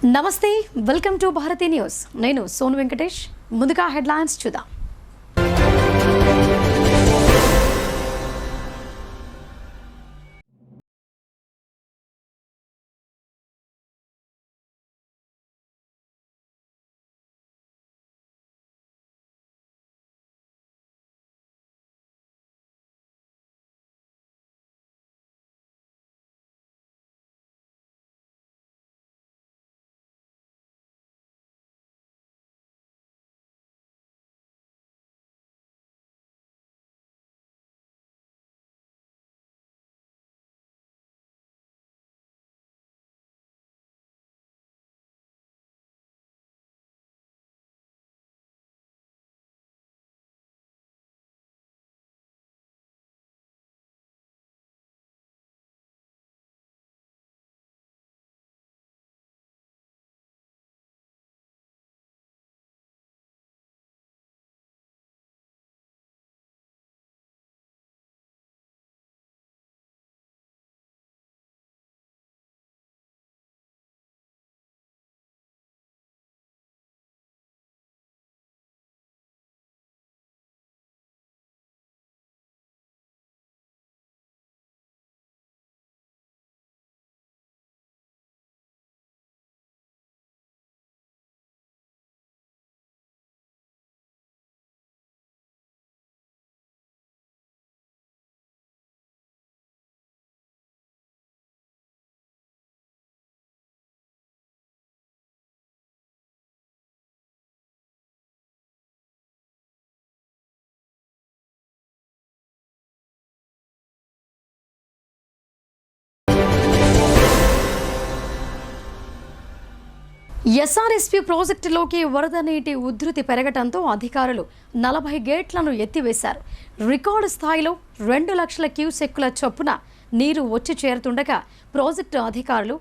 నమస్తే, welcome to Bharati news. నేను సోను వెంకటేష్. ముందుగా హెడ్లైన్స్ చూద్దాం. ఎస్ఆర్ఎస్పీ ప్రాజెక్టులోకి వరద నీటి ఉధృతి పెరగడంతో అధికారులు 40 గేట్లను ఎత్తివేశారు. రికార్డు స్థాయిలో 2 లక్షల క్యూసెక్కుల చొప్పున నీరు వచ్చి చేరుతుండగా ప్రాజెక్టు అధికారులు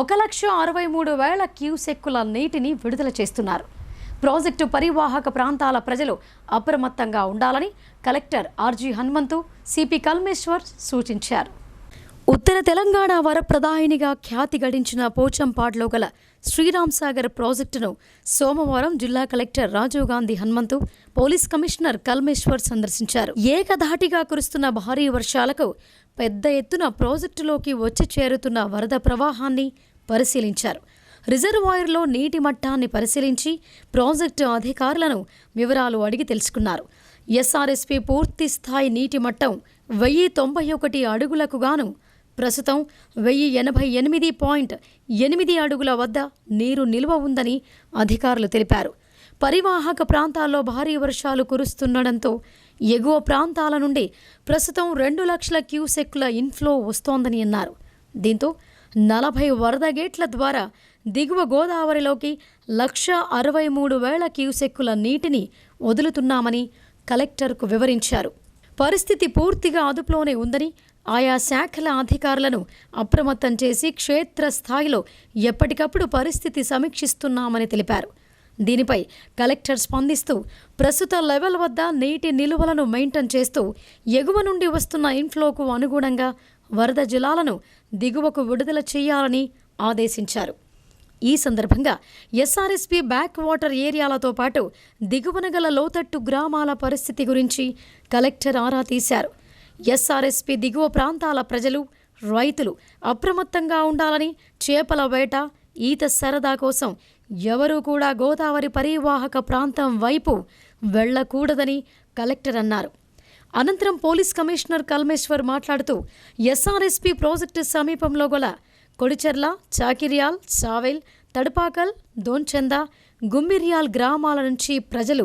1,63,000 క్యూసెక్కుల నీటిని విడుదల చేస్తున్నారు. ప్రాజెక్టు పరివాహక ప్రాంతాల ప్రజలు అప్రమత్తంగా ఉండాలని collector R G Hanumanthu, CP Kalmeshwar సూచించారు. ఉత్తర తెలంగాణ వరప్రదాయినిగా ఖ్యాతి గడించిన పోచంపాడ్లో గల శ్రీరామ్ సాగర్ ప్రాజెక్టును సోమవారం జిల్లా collector Rajiv Gandhi Hanumanthu, police commissioner Kalmeshwar సందర్శించారు. ఏకధాటిగా కురుస్తున్న భారీ వర్షాలకు పెద్ద ఎత్తున ప్రాజెక్టులోకి వచ్చి చేరుతున్న వరద ప్రవాహాన్ని పరిశీలించారు. రిజర్వాయర్లో నీటి మట్టాన్ని పరిశీలించి ప్రాజెక్టు అధికారులను వివరాలు అడిగి తెలుసుకున్నారు. ఎస్ఆర్ఎస్పీ పూర్తి స్థాయి నీటి మట్టం 1091 అడుగులకు గాను ప్రస్తుతం 1088.8 అడుగుల వద్ద నీరు నిల్వ ఉందని అధికారులు తెలిపారు. పరివాహక ప్రాంతాల్లో భారీ వర్షాలు కురుస్తుండటంతో ఎగువ ప్రాంతాల నుండి ప్రస్తుతం 2 లక్షల క్యూసెక్కుల ఇన్ఫ్లో వస్తోందని అన్నారు. దీంతో 40 వరద గేట్ల ద్వారా దిగువ గోదావరిలోకి 1,63,000 క్యూసెక్కుల నీటిని వదులుతున్నామని కలెక్టర్కు వివరించారు. పరిస్థితి పూర్తిగా అదుపులోనే ఉందని, ఆయా శాఖల అధికారులను అప్రమత్తం చేసి క్షేత్రస్థాయిలో ఎప్పటికప్పుడు పరిస్థితి సమీక్షిస్తున్నామని తెలిపారు. దీనిపై కలెక్టర్ స్పందిస్తూ ప్రస్తుత లెవెల్ వద్ద నీటి నిలువలను మెయింటైన్ చేస్తూ ఎగువ నుండి వస్తున్న ఇన్ఫ్లోకు అనుగుణంగా వరద జలాలను దిగువకు విడుదల చేయాలని ఆదేశించారు. ఈ సందర్భంగా ఎస్ఆర్ఎస్పీ బ్యాక్ వాటర్ ఏరియాలతో పాటు దిగువన గల లోతట్టు గ్రామాల పరిస్థితి గురించి కలెక్టర్ ఆరా తీశారు. ఎస్ఆర్ఎస్పీ దిగువ ప్రాంతాల ప్రజలు, రైతులు అప్రమత్తంగా ఉండాలని, చేపల వేట, ఈత సరదా కోసం ఎవరూ కూడా గోదావరి పరివాహక ప్రాంతం వైపు వెళ్లకూడదని కలెక్టర్ అన్నారు. అనంతరం పోలీస్ కమిషనర్ కల్మేశ్వర్ మాట్లాడుతూ ఎస్ఆర్ఎస్పీ ప్రాజెక్టు సమీపంలో గల కొడిచెర్ల, చాకిర్యాల్, సావెల్, తడపాకల్, దోన్చంద, గుమ్మిర్యాల్ గ్రామాల నుంచి ప్రజలు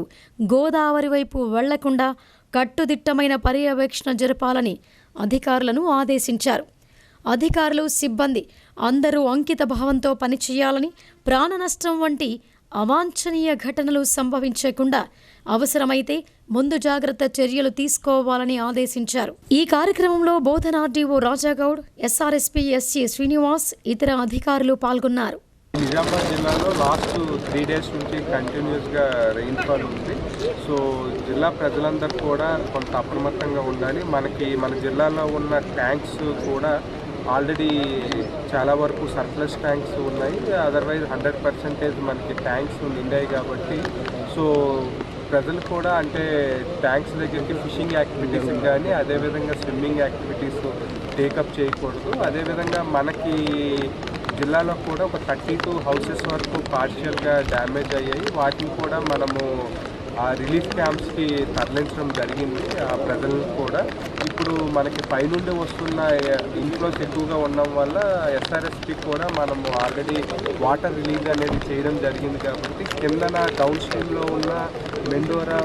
గోదావరి వైపు వెళ్లకుండా కట్టుదిట్టమైన పర్యవేక్షణ జరపాలని అధికారులను ఆదేశించారు. అధికారులు, సిబ్బంది అందరూ అంకిత భావంతో పనిచేయాలని, ప్రాణ నష్టం వంటి అవాంఛనీయ ఘటనలు సంభవించకుండా అవసరమైతే ముందు జాగ్రత్త చర్యలు తీసుకోవాలని ఆదేశించారు. ఈ కార్యక్రమంలో బోధన RDO Raja Goud, SRSP SC Srinivas, ఇతర అధికారులు పాల్గొన్నారు. నిజామాబాద్ జిల్లాలో లాస్ట్ 3 days నుంచి కంటిన్యూస్గా రెయిన్ఫాల్ ఉంది. సో జిల్లా ప్రజలందరూ కూడా కొంత అప్రమత్తంగా ఉండాలి. మన జిల్లాలో ఉన్న ట్యాంక్స్ కూడా ఆల్రెడీ చాలా వరకు సర్ప్లస్ ట్యాంక్స్ ఉన్నాయి. అదర్వైజ్ 100% మనకి ట్యాంక్స్ నిండాయి కాబట్టి సో ప్రజలు కూడా అంటే ట్యాంక్స్ దగ్గరికి ఫిషింగ్ యాక్టివిటీస్కి కానీ అదేవిధంగా స్విమ్మింగ్ యాక్టివిటీస్ టేకప్ చేయకూడదు. అదేవిధంగా మనకి జిల్లాలో కూడా ఒక 32 హౌసెస్ వరకు పార్షియల్గా డ్యామేజ్ అయ్యాయి. వాటిని కూడా మనము ఆ రిలీఫ్ క్యాంప్స్కి తరలించడం జరిగింది ఆ ప్రజలను కూడా. ఇప్పుడు మనకి పైనుండి వస్తున్న ఇన్ఫ్లోస్ ఎక్కువగా ఉండడం వల్ల ఎస్ఆర్ఎస్పి కూడా మనము ఆల్రెడీ వాటర్ రిలీజ్ అనేది చేయడం జరిగింది కాబట్టి కిందన డౌన్ స్ట్రీమ్లో ఉన్న మెండోరా,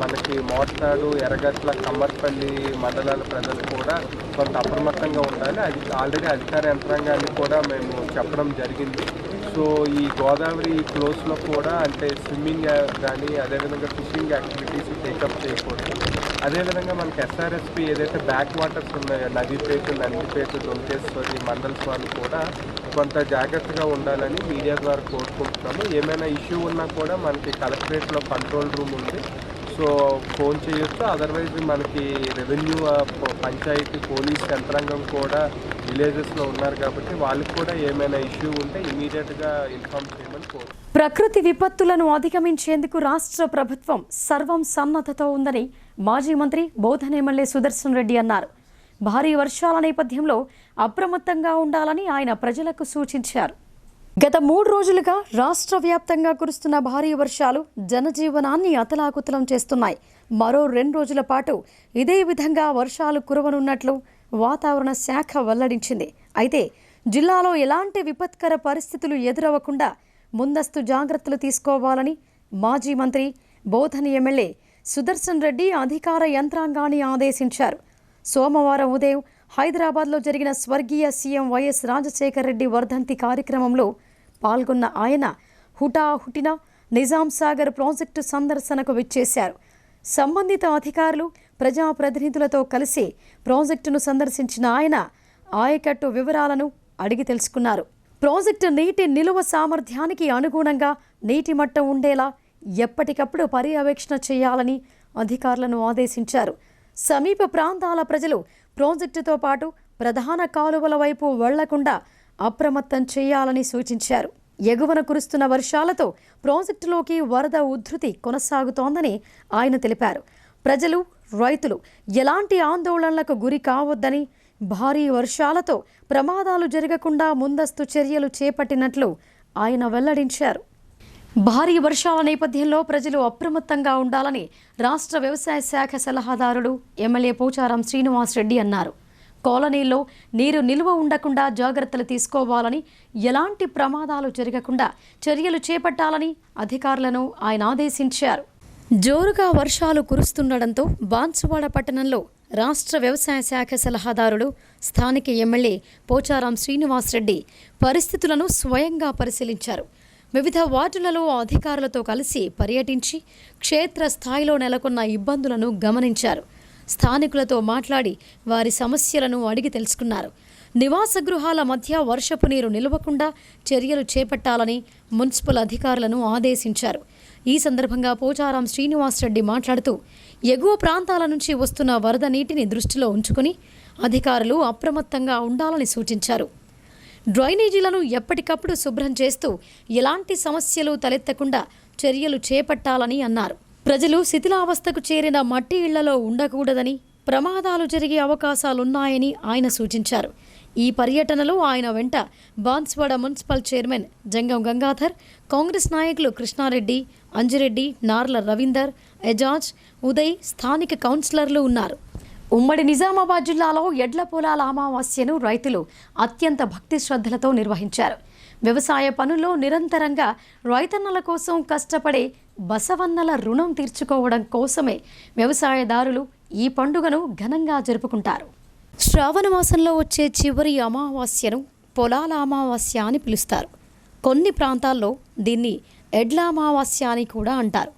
మనకి మోర్తాడు, ఎర్రగట్ల, కమ్మర్పల్లి మండలాల ప్రజలు కూడా కొంత అప్రమత్తంగా ఉండాలి. అది ఆల్రెడీ అధికార యంత్రాంగాన్ని కూడా మేము చెప్పడం జరిగింది. సో ఈ గోదావరి ఫ్లోస్లో కూడా అంటే స్విమ్మింగ్ కానీ అదేవిధంగా ఫిషింగ్ యాక్టివిటీస్ టేకప్ చేయకూడదు. అదేవిధంగా మనకి ఎస్ఆర్ఎస్పి ఏదైతే బ్యాక్ వాటర్స్ ఉన్నాయో నదిపేట, నందిపేట, దొంకేశ్వరి మండల్స్ వాళ్ళు కూడా కొంత జాగ్రత్తగా ఉండాలని మీడియా ద్వారా కోరుకుంటున్నాము. ఏమైనా ఇష్యూ ఉన్నా కూడా మనకి కలెక్టరేట్లో కంట్రోల్ రూమ్ ఉంది, సో ఫోన్ చేయొచ్చు. అదర్వైజ్ మనకి రెవెన్యూ, పంచాయతీ, పోలీస్ యంత్రాంగం కూడా విలేజెస్లో ఉన్నారు కాబట్టి వాళ్ళకి కూడా ఏమైనా ఇష్యూ ఉంటే ఇమీడియట్గా ఇన్ఫార్మ్ చేయమని కోరుతున్నాం. ప్రకృతి విపత్తులను అధిగమించేందుకు రాష్ట్ర ప్రభుత్వం సర్వం సన్నద్ధతో ఉందని మాజీ మంత్రి బోధన్ ఎమ్మెల్యే సుదర్శన్ రెడ్డి అన్నారు. భారీ వర్షాల నేపథ్యంలో అప్రమత్తంగా ఉండాలని ఆయన ప్రజలకు సూచించారు. గత 3 రోజులుగా రాష్ట్ర వ్యాప్తంగా కురుస్తున్న భారీ వర్షాలు జనజీవనాన్ని అతలాకుతలం చేస్తున్నాయి. మరో 2 రోజుల పాటు ఇదే విధంగా వర్షాలు కురవనున్నట్లు వాతావరణ శాఖ వెల్లడించింది. అయితే జిల్లాలో ఎలాంటి విపత్కర పరిస్థితులు ఎదురవ్వకుండా ముందస్తు జాగ్రత్తలు తీసుకోవాలని మాజీ మంత్రి బోధన్ ఎమ్మెల్యే సుదర్శన్ రెడ్డి అధికార యంత్రాంగాన్ని ఆదేశించారు. సోమవారం ఉదయం హైదరాబాద్లో జరిగిన స్వర్గీయ సీఎం వైఎస్ రాజశేఖర రెడ్డి వర్ధంతి కార్యక్రమంలో పాల్గొన్న ఆయన హుటాహుటిన నిజాం సాగర్ ప్రాజెక్టు సందర్శనకు విచ్చేశారు. సంబంధిత అధికారులు, ప్రజాప్రతినిధులతో కలిసి ప్రాజెక్టును సందర్శించిన ఆయన ఆయకట్టు వివరాలను అడిగి తెలుసుకున్నారు. ప్రాజెక్టు నీటి నిలువ సామర్థ్యానికి అనుగుణంగా నీటి మట్టం ఉండేలా ఎప్పటికప్పుడు పర్యవేక్షణ చేయాలని అధికారులను ఆదేశించారు. సమీప ప్రాంతాల ప్రజలు ప్రాజెక్టుతో పాటు ప్రధాన కాలువల వైపు వెళ్లకుండా అప్రమత్తం చేయాలని సూచించారు. ఎగువన కురుస్తున్న వర్షాలతో ప్రాజెక్టులోకి వరద ఉధృతి కొనసాగుతోందని ఆయన తెలిపారు. ప్రజలు, రైతులు ఎలాంటి ఆందోళనలకు గురి కావద్దని, భారీ వర్షాలతో ప్రమాదాలు జరగకుండా ముందస్తు చర్యలు చేపట్టినట్లు ఆయన వెల్లడించారు. భారీ వర్షాల నేపథ్యంలో ప్రజలు అప్రమత్తంగా ఉండాలని రాష్ట్ర వ్యవసాయ శాఖ సలహాదారుడు ఎమ్మెల్యే పోచారం శ్రీనివాస్ రెడ్డి అన్నారు. కాలనీల్లో నీరు నిల్వ ఉండకుండా జాగ్రత్తలు తీసుకోవాలని, ఎలాంటి ప్రమాదాలు జరగకుండా చర్యలు చేపట్టాలని అధికారులను ఆయన ఆదేశించారు. జోరుగా వర్షాలు కురుస్తుండటంతో బాన్సువాడ పట్టణంలో రాష్ట్ర వ్యవసాయ శాఖ సలహాదారుడు స్థానిక ఎమ్మెల్యే పోచారం శ్రీనివాస్ రెడ్డి పరిస్థితులను స్వయంగా పరిశీలించారు. వివిధ వార్డులలో అధికారులతో కలిసి పర్యటించి క్షేత్రస్థాయిలో నెలకొన్న ఇబ్బందులను గమనించారు. స్థానికులతో మాట్లాడి వారి సమస్యలను అడిగి తెలుసుకున్నారు. నివాస గృహాల మధ్య వర్షపు నీరు నిలవకుండా చర్యలు చేపట్టాలని మున్సిపల్ అధికారులను ఆదేశించారు. ఈ సందర్భంగా పోచారం శ్రీనివాస్ రెడ్డి మాట్లాడుతూ ఎగువ ప్రాంతాల నుంచి వస్తున్న వరద నీటిని దృష్టిలో ఉంచుకుని అధికారులు అప్రమత్తంగా ఉండాలని సూచించారు. డ్రైనేజీలను ఎప్పటికప్పుడు శుభ్రం చేస్తూ ఎలాంటి సమస్యలు తలెత్తకుండా చర్యలు చేపట్టాలని అన్నారు. ప్రజలు శిథిలావస్థకు చేరిన మట్టి ఇళ్లలో ఉండకూడదని, ప్రమాదాలు జరిగే అవకాశాలున్నాయని ఆయన సూచించారు. ఈ పర్యటనలో ఆయన వెంట బాన్స్వాడ మున్సిపల్ చైర్మన్ జంగం గంగాధర్, కాంగ్రెస్ నాయకులు కృష్ణారెడ్డి, అంజిరెడ్డి, నార్ల రవీందర్, ఎజాజ్, ఉదయ్, స్థానిక కౌన్సిలర్లు ఉన్నారు. ఉమ్మడి నిజామాబాద్ జిల్లాలో ఎడ్ల పొలాల అమావాస్యను రైతులు అత్యంత భక్తి శ్రద్ధలతో నిర్వహించారు. వ్యవసాయ పనుల్లో నిరంతరంగా రైతన్నల కోసం కష్టపడే బసవన్నల రుణం తీర్చుకోవడం కోసమే వ్యవసాయదారులు ఈ పండుగను ఘనంగా జరుపుకుంటారు. శ్రావణ మాసంలో వచ్చే చివరి అమావాస్యను పొలాల అమావాస్య అని పిలుస్తారు. కొన్ని ప్రాంతాల్లో దీన్ని ఎడ్ల అమావాస్య అని కూడా అంటారు.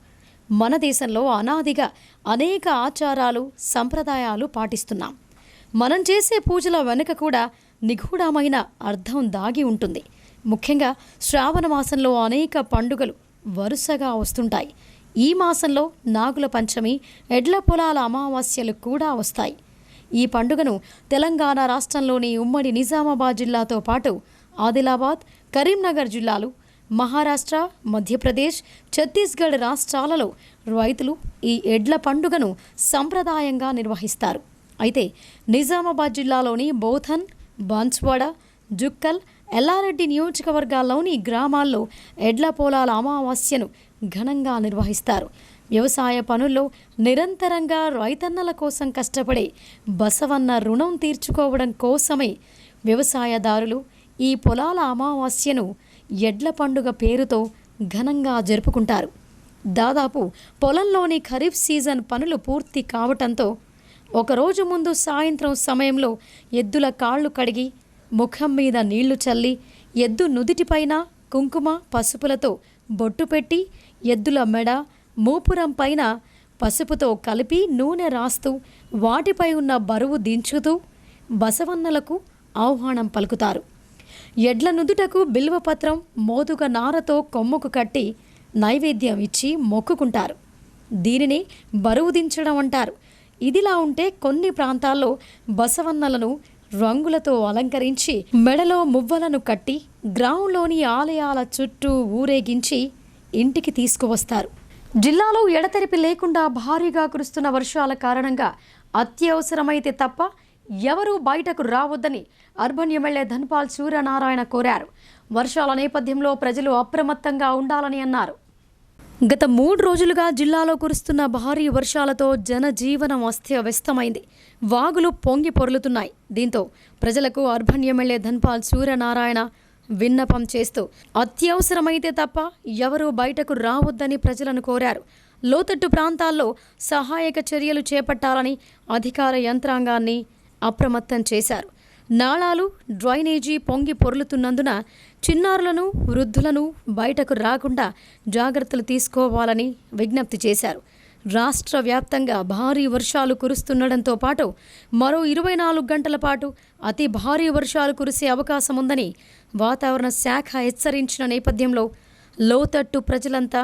మన దేశంలో అనాదిగా అనేక ఆచారాలు, సంప్రదాయాలు పాటిస్తున్నాం. మనం చేసే పూజల వెనుక కూడా నిగూఢమైన అర్థం దాగి ఉంటుంది. ముఖ్యంగా శ్రావణ మాసంలో అనేక పండుగలు వరుసగా వస్తుంటాయి. ఈ మాసంలో నాగుల పంచమి, ఎడ్ల పొలాల అమావాస్యలు కూడా వస్తాయి. ఈ పండుగను తెలంగాణ రాష్ట్రంలోని ఉమ్మడి నిజామాబాద్ జిల్లాతో పాటు ఆదిలాబాద్, కరీంనగర్ జిల్లాలు, మహారాష్ట్ర, మధ్యప్రదేశ్, ఛత్తీస్గఢ్ రాష్ట్రాలలో రైతులు ఈ ఎడ్ల పండుగను సంప్రదాయంగా నిర్వహిస్తారు. అయితే నిజామాబాద్ జిల్లాలోని బోధన్, బాన్స్వాడ, జుక్కల్, ఎల్లారెడ్డి నియోజకవర్గాల్లోని గ్రామాల్లో ఎడ్ల పొలాల అమావాస్యను ఘనంగా నిర్వహిస్తారు. వ్యవసాయ పనుల్లో నిరంతరంగా రైతన్నల కోసం కష్టపడే బసవన్న రుణం తీర్చుకోవడం కోసమే వ్యవసాయదారులు ఈ పొలాల అమావాస్యను ఎడ్ల పండుగ పేరుతో ఘనంగా జరుపుకుంటారు. దాదాపు పొలంలోని ఖరీఫ్ సీజన్ పనులు పూర్తి కావటంతో ఒకరోజు ముందు సాయంత్రం సమయంలో ఎద్దుల కాళ్ళు కడిగి ముఖం మీద నీళ్లు చల్లి ఎద్దు నుదిటిపైన కుంకుమ, పసుపులతో బొట్టు పెట్టి ఎద్దుల మెడ, మూపురం పైన పసుపుతో కలిపి నూనె రాస్తూ వాటిపై ఉన్న బరువు దించుతూ బసవన్నలకు ఆహ్వానం పలుకుతారు. ఎడ్ల నుదుటకు బిల్వపత్రం, మోదుగ నారతో కొమ్ముకు కట్టి నైవేద్యం ఇచ్చి మొక్కుకుంటారు. దీనిని బరువు దించడం అంటారు. ఇదిలా ఉంటే కొన్ని ప్రాంతాల్లో బసవన్నలను రంగులతో అలంకరించి మెడలో మువ్వలను కట్టి గ్రామంలోని ఆలయాల చుట్టూ ఊరేగించి ఇంటికి తీసుకువస్తారు. జిల్లాలో ఎడతెరిపి లేకుండా భారీగా కురుస్తున్న వర్షాల కారణంగా అత్యవసరమైతే తప్ప ఎవరూ బయటకు రావద్దని అర్బన్ ఎమ్మెల్యే ధన్పాల్ సూర్యనారాయణ కోరారు. వర్షాల నేపథ్యంలో ప్రజలు అప్రమత్తంగా ఉండాలని అన్నారు. గత 3 రోజులుగా జిల్లాలో కురుస్తున్న భారీ వర్షాలతో జనజీవనం అస్తవ్యస్తమైంది. వాగులు పొంగి పొర్లుతున్నాయి. దీంతో ప్రజలకు అర్బన్ ఎమ్మెల్యే ధన్పాల్ సూర్యనారాయణ విన్నపం చేస్తూ అత్యవసరమైతే తప్ప ఎవరూ బయటకు రావద్దని ప్రజలను కోరారు. లోతట్టు ప్రాంతాల్లో సహాయక చర్యలు చేపట్టాలని అధికార యంత్రాంగాన్ని అప్రమత్తం చేశారు. నాళాలు, డ్రైనేజీ పొంగి పొర్లుతున్నందున చిన్నారులను, వృద్ధులను బయటకు రాకుండా జాగ్రత్తలు తీసుకోవాలని విజ్ఞప్తి చేశారు. రాష్ట్ర వ్యాప్తంగా భారీ వర్షాలు కురుస్తుండడంతో పాటు మరో 24 గంటల పాటు అతి భారీ వర్షాలు కురిసే అవకాశం ఉందని వాతావరణ శాఖ హెచ్చరించిన నేపథ్యంలో లోతట్టు ప్రజలంతా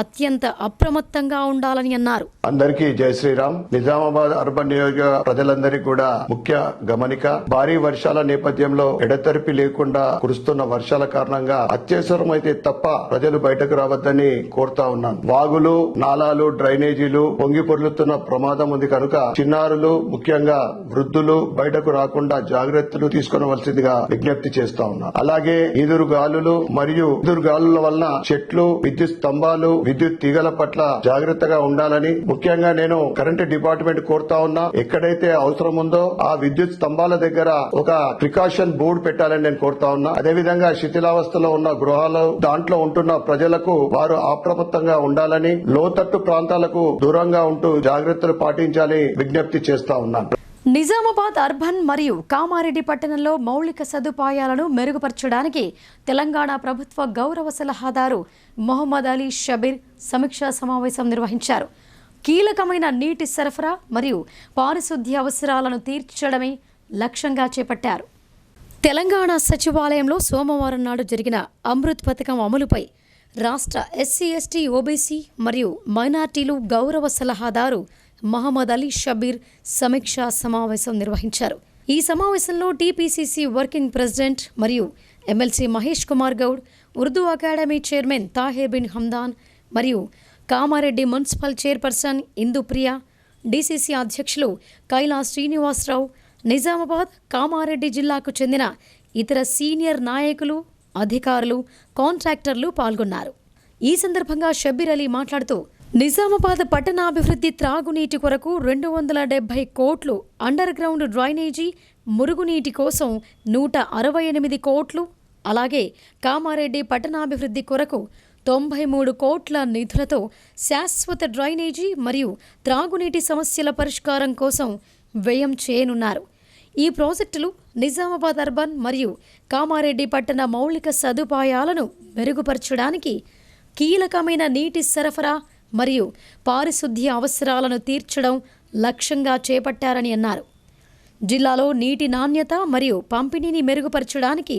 అత్యంత అప్రమత్తంగా ఉండాలని అన్నారు. అందరికీ జై శ్రీరామ్. నిజామాబాద్ అర్బన్ నియోజక ప్రజలందరికీ కూడా ముఖ్య గమనిక, భారీ వర్షాల నేపథ్యంలో ఎడతెరిపి లేకుండా కురుస్తున్న వర్షాల కారణంగా అత్యవసరమైతే తప్ప ప్రజలు బయటకు రావద్దని కోరుతా ఉన్నాను. వాగులు, నాలాలు, డ్రైనేజీలు పొంగి పొర్లుతున్న ప్రమాదం ఉంది కనుక చిన్నారులు, ముఖ్యంగా వృద్ధులు బయటకు రాకుండా జాగ్రత్తలు తీసుకోవలసిందిగా విజ్ఞప్తి చేస్తా ఉన్నాను. అలాగే ఈదురుగాలులు మరియు ఈదురుగాలుల వలన చెట్లు, విద్యుత్ స్తంభాలు, విద్యుత్ తీగల పట్ల జాగ్రత్తగా ఉండాలని ముఖ్యంగా నేను కరెంటు డిపార్ట్మెంట్ కోరుతా ఉన్నా. ఎక్కడైతే అవసరం ఉందో ఆ విద్యుత్ స్తంభాల దగ్గర ఒక ప్రికాషన్ బోర్డు పెట్టాలని నేను కోరుతా ఉన్నా. అదేవిధంగా శిథిలావస్థలో ఉన్న గృహాలు, దాంట్లో ఉంటున్న ప్రజలకు వారు అప్రమత్తంగా ఉండాలని, లోతట్టు ప్రాంతాలకు దూరంగా ఉంటూ జాగ్రత్తలు పాటించాలని విజ్ఞప్తి చేస్తా ఉన్నాను. నిజామాబాద్ అర్బన్ మరియు కామారెడ్డి పట్టణంలో మౌలిక సదుపాయాలను మెరుగుపరచడానికి తెలంగాణ ప్రభుత్వ గౌరవ సలహాదారు మొహమ్మద్ అలీ షబీర్ సమీక్షా సమావేశం నిర్వహించారు. కీలకమైన నీటి సరఫరా మరియు పారిశుద్ధ్య అవసరాలను తీర్చడమే లక్ష్యంగా చేపట్టారు. తెలంగాణ సచివాలయంలో సోమవారం నాడు జరిగిన అమృత్ పథకం అమలుపై రాష్ట్ర ఎస్సీ, ఎస్టీ, ఓబీసీ మరియు మైనార్టీలు గౌరవ సలహాదారు మహమ్మద్ అలీ షబీర్ సమీక్షా సమావేశం నిర్వహించారు. ఈ సమావేశంలో టీపీసీసీ వర్కింగ్ ప్రెసిడెంట్ మరియు MLC Mahesh Kumar Goud, Urdu academy chairman Tahir Bin Hamdan మరియు Kamareddy municipal chairperson Indupriya, DCC అధ్యక్షులు కైలా శ్రీనివాసరావు, నిజామాబాద్, కామారెడ్డి జిల్లాకు చెందిన ఇతర సీనియర్ నాయకులు, అధికారులు, కాంట్రాక్టర్లు పాల్గొన్నారు. ఈ సందర్భంగా షబీర్ అలీ మాట్లాడుతూ నిజామాబాద్ పట్టణాభివృద్ధి, త్రాగునీటి కొరకు 270 కోట్లు, అండర్ గ్రౌండ్ డ్రైనేజీ, మురుగునీటి కోసం 168 కోట్లు, అలాగే కామారెడ్డి పట్టణాభివృద్ధి కొరకు 93 కోట్ల నిధులతో శాశ్వత డ్రైనేజీ మరియు త్రాగునీటి సమస్యల పరిష్కారం కోసం వ్యయం చేయనున్నారు. ఈ ప్రాజెక్టులు నిజామాబాద్ అర్బన్ మరియు కామారెడ్డి పట్టణ మౌలిక సదుపాయాలను మెరుగుపరచడానికి, కీలకమైన నీటి సరఫరా మరియు పారిశుద్ధ్య అవసరాలను తీర్చడం లక్ష్యంగా చేపట్టారని అన్నారు. జిల్లాలో నీటి నాణ్యత మరియు పంపిణీని మెరుగుపరచడానికి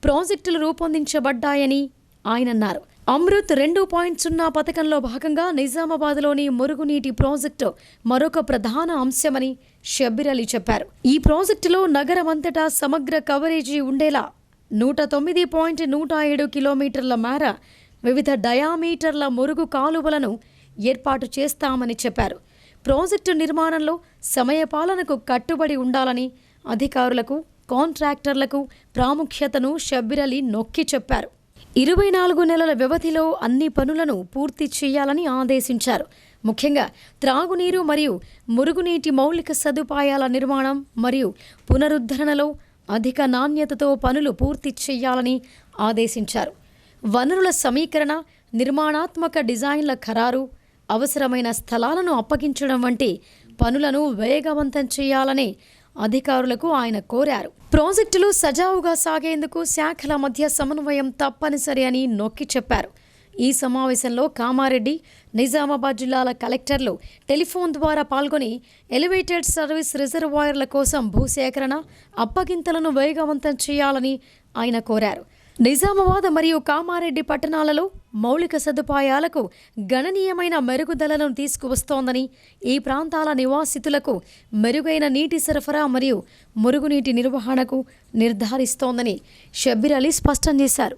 ప్రాజెక్టులు రూపొందించబడ్డాయని ఆయన అన్నారు. అమృత్ 2.0 పథకంలో భాగంగా నిజామాబాద్లోని మురుగునీటి ప్రాజెక్టు మరొక ప్రధాన అంశమని షబ్బీర్ అలీ చెప్పారు. ఈ ప్రాజెక్టులో నగరమంతటా సమగ్ర కవరేజీ ఉండేలా 109.107 కిలోమీటర్ల మేర వివిధ డయామీటర్ల మురుగు కాలువలను ఏర్పాటు చేస్తామని చెప్పారు. ప్రాజెక్టు నిర్మాణంలో సమయపాలనకు కట్టుబడి ఉండాలని అధికారులకు, కాంట్రాక్టర్లకు ప్రాముఖ్యతను షబ్బీర్ అలీ నొక్కి చెప్పారు. 24 నెలల వ్యవధిలో అన్ని పనులను పూర్తి చేయాలని ఆదేశించారు. ముఖ్యంగా త్రాగునీరు మరియు మురుగునీటి మౌలిక సదుపాయాల నిర్మాణం మరియు పునరుద్ధరణలో అధిక నాణ్యతతో పనులు పూర్తి చేయాలని ఆదేశించారు. వనరుల సమీకరణ, నిర్మాణాత్మక డిజైన్ల ఖరారు, అవసరమైన స్థలాలను అప్పగించడం వంటి పనులను వేగవంతం చేయాలని అధికారులకు ఆయన కోరారు. ప్రాజెక్టులు సజావుగా సాగేందుకు శాఖల మధ్య సమన్వయం తప్పనిసరి అని నొక్కి చెప్పారు. ఈ సమావేశంలో కామారెడ్డి, నిజామాబాద్ జిల్లాల కలెక్టర్లు టెలిఫోన్ ద్వారా పాల్గొని ఎలివేటెడ్ సర్వీస్ రిజర్వాయర్ల కోసం భూసేకరణ, అప్పగింతలను వేగవంతం చేయాలని ఆయన కోరారు. నిజామాబాద్ మరియు కామారెడ్డి పట్టణాలలో మౌలిక సదుపాయాలకు గణనీయమైన మెరుగుదలను తీసుకువస్తోందని, ఈ ప్రాంతాల నివాసితులకు మెరుగైన నీటి సరఫరా మరియు మురుగునీటి నిర్వహణకు నిర్ధారిస్తోందని షబ్బీర్ అలీ స్పష్టం చేశారు.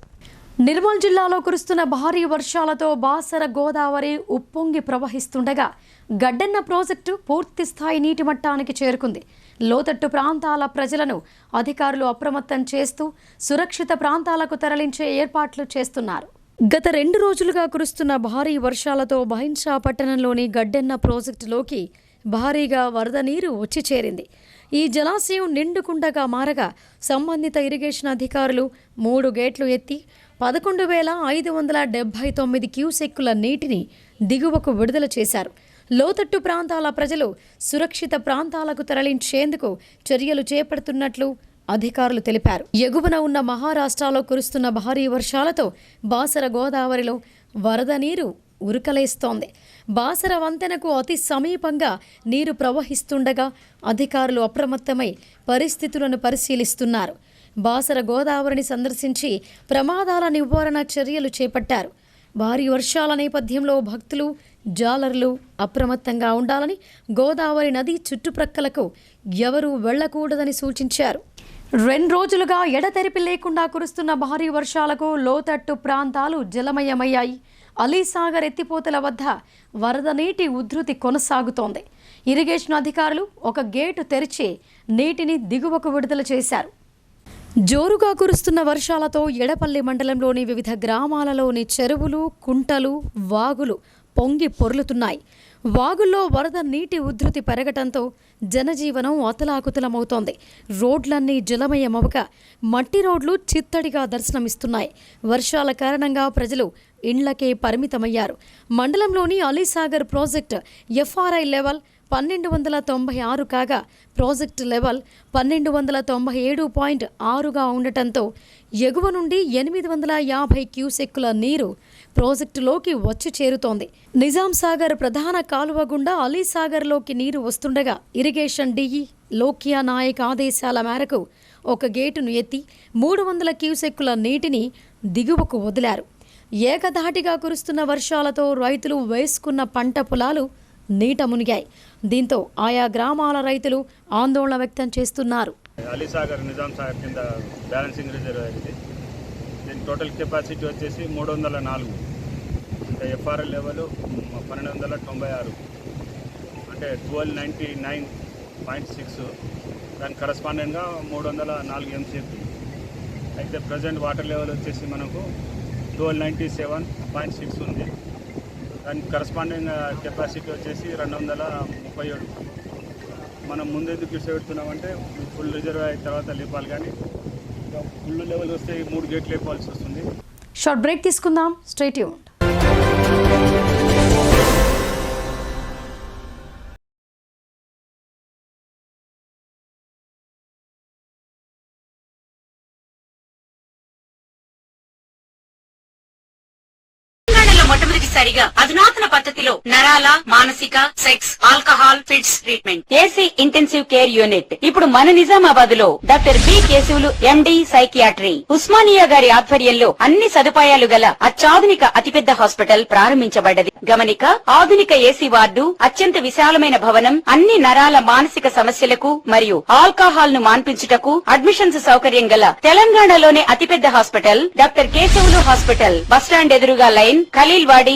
నిర్మల్ జిల్లాలో కురుస్తున్న భారీ వర్షాలతో బాసర గోదావరి ఉప్పొంగి ప్రవహిస్తుండగా గడ్డెన్న ప్రాజెక్టు పూర్తి స్థాయి నీటి మట్టానికి చేరుకుంది. లోతట్టు ప్రాంతాల ప్రజలను అధికారులు అప్రమత్తం చేస్తూ సురక్షిత ప్రాంతాలకు తరలించే ఏర్పాట్లు చేస్తున్నారు. గత 2 రోజులుగా కురుస్తున్న భారీ వర్షాలతో బైన్సా పట్టణంలోని గడ్డెన్న ప్రాజెక్టులోకి భారీగా వరద నీరు వచ్చి చేరింది. ఈ జలాశయం నిండుకుండగా మారగా సంబంధిత ఇరిగేషన్ అధికారులు 3 గేట్లు ఎత్తి 11,579 క్యూసెక్కుల నీటిని దిగువకు విడుదల చేశారు. లోతట్టు ప్రాంతాల ప్రజలు సురక్షిత ప్రాంతాలకు తరలించేందుకు చర్యలు చేపడుతున్నట్లు అధికారులు తెలిపారు. ఎగువన ఉన్న మహారాష్ట్రలో కురుస్తున్న భారీ వర్షాలతో బాసర గోదావరిలో వరద నీరు ఉరకలేస్తోంది. బాసర వంతెనకు అతి సమీపంగా నీరు ప్రవహిస్తుండగా అధికారులు అప్రమత్తమై పరిస్థితులను పరిశీలిస్తున్నారు. బాసర గోదావరిని సందర్శించి ప్రమాదాల నివారణ చర్యలు చేపట్టారు. భారీ వర్షాల నేపథ్యంలో భక్తులు, జాలర్లు అప్రమత్తంగా ఉండాలని, గోదావరి నది చుట్టుప్రక్కలకు ఎవరూ వెళ్లకూడదని సూచించారు. 2 రోజులుగా ఎడతెరిపి లేకుండా కురుస్తున్న భారీ వర్షాలకు లోతట్టు ప్రాంతాలు జలమయమయ్యాయి. అలీసాగర్ ఎత్తిపోతల వద్ద వరద నీటి ఉధృతి కొనసాగుతోంది. ఇరిగేషన్ అధికారులు ఒక గేటు తెరిచి నీటిని దిగువకు విడుదల చేశారు. జోరుగా కురుస్తున్న వర్షాలతో ఎడపల్లి మండలంలోని వివిధ గ్రామాలలోని చెరువులు, కుంటలు, వాగులు పొంగి పొర్లుతున్నాయి. వాగుల్లో వరద నీటి ఉధృతి పెరగటంతో జనజీవనం అతలాకుతలమవుతోంది. రోడ్లన్నీ జలమయమవగా మట్టి రోడ్లు చిత్తడిగా దర్శనమిస్తున్నాయి. వర్షాల కారణంగా ప్రజలు ఇండ్లకే పరిమితమయ్యారు. మండలంలోని అలీసాగర్ ప్రాజెక్టు ఎఫ్ఆర్ఐ లెవెల్ 1296 కాగా ప్రాజెక్టు లెవెల్ 1297.6గా ఉండటంతో ఎగువ నుండి 850 క్యూసెక్కుల నీరు ప్రాజెక్టులోకి వచ్చి చేరుతోంది. నిజాం సాగర్ ప్రధాన కాలువ గుండా అలీసాగర్లోకి నీరు వస్తుండగా ఇరిగేషన్ డిఈ లోకియా నాయక్ ఆదేశాల మేరకు ఒక గేటును ఎత్తి 300 క్యూసెక్కుల నీటిని దిగువకు వదిలారు. ఏకధాటిగా కురుస్తున్న వర్షాలతో రైతులు వేసుకున్న పంట పొలాలు నీట మునిగాయి. దీంతో ఆయా గ్రామాల రైతులు ఆందోళన వ్యక్తం చేస్తున్నారు. అలీసాగర్ నిజాం సాగర్ కింద బ్యాలెన్సింగ్ రిజర్వాయర్ ఇది. దీని టోటల్ కెపాసిటీ వచ్చేసి 304, అంటే ఎఫ్ఆర్ఎల్ లెవెల్ 1296, అంటే 1299.6. దానికి కరస్పాండెంట్గా 304 ఎంసీపీ. అయితే ప్రజెంట్ వాటర్ లెవెల్ వచ్చేసి మనకు 1297.6 ఉంది. దానికి కరస్పాండింగ్ కెపాసిటీ వచ్చేసి 237. మనం ముందెందుకు పెడుతున్నామంటే ఫుల్ రిజర్వ్ అయిన తర్వాత లేపాలి, కానీ ఫుల్ లెవెల్ వస్తే 3 గేట్లు లేపాల్సి వస్తుంది. షార్ట్ బ్రేక్ తీసుకుందాం. Stay tuned. తప్పనిసరిగా అధునాతన పద్ధతిలో నరాల, మానసిక, sex, alcohol, fits treatment. AC intensive care unit ఇప్పుడు మన నిజామాబాద్ లో doctor B Keshavulu MD psychiatry Osmania గారి ఆధ్వర్యంలో అన్ని సదుపాయాలు గల అత్యాధునిక అతిపెద్ద హాస్పిటల్ ప్రారంభించబడ్డది. గమనిక, ఆధునిక ఏసీ వార్డు, అత్యంత విశాలమైన భవనం, అన్ని నరాల మానసిక సమస్యలకు మరియు ఆల్కహాల్ ను మాన్పించుటకు అడ్మిషన్స్ సౌకర్యం గల తెలంగాణలోనే అతిపెద్ద hospital doctor Keshavulu hospital. Bus stand ఎదురుగా లైన్, ఖలీల్వాడి.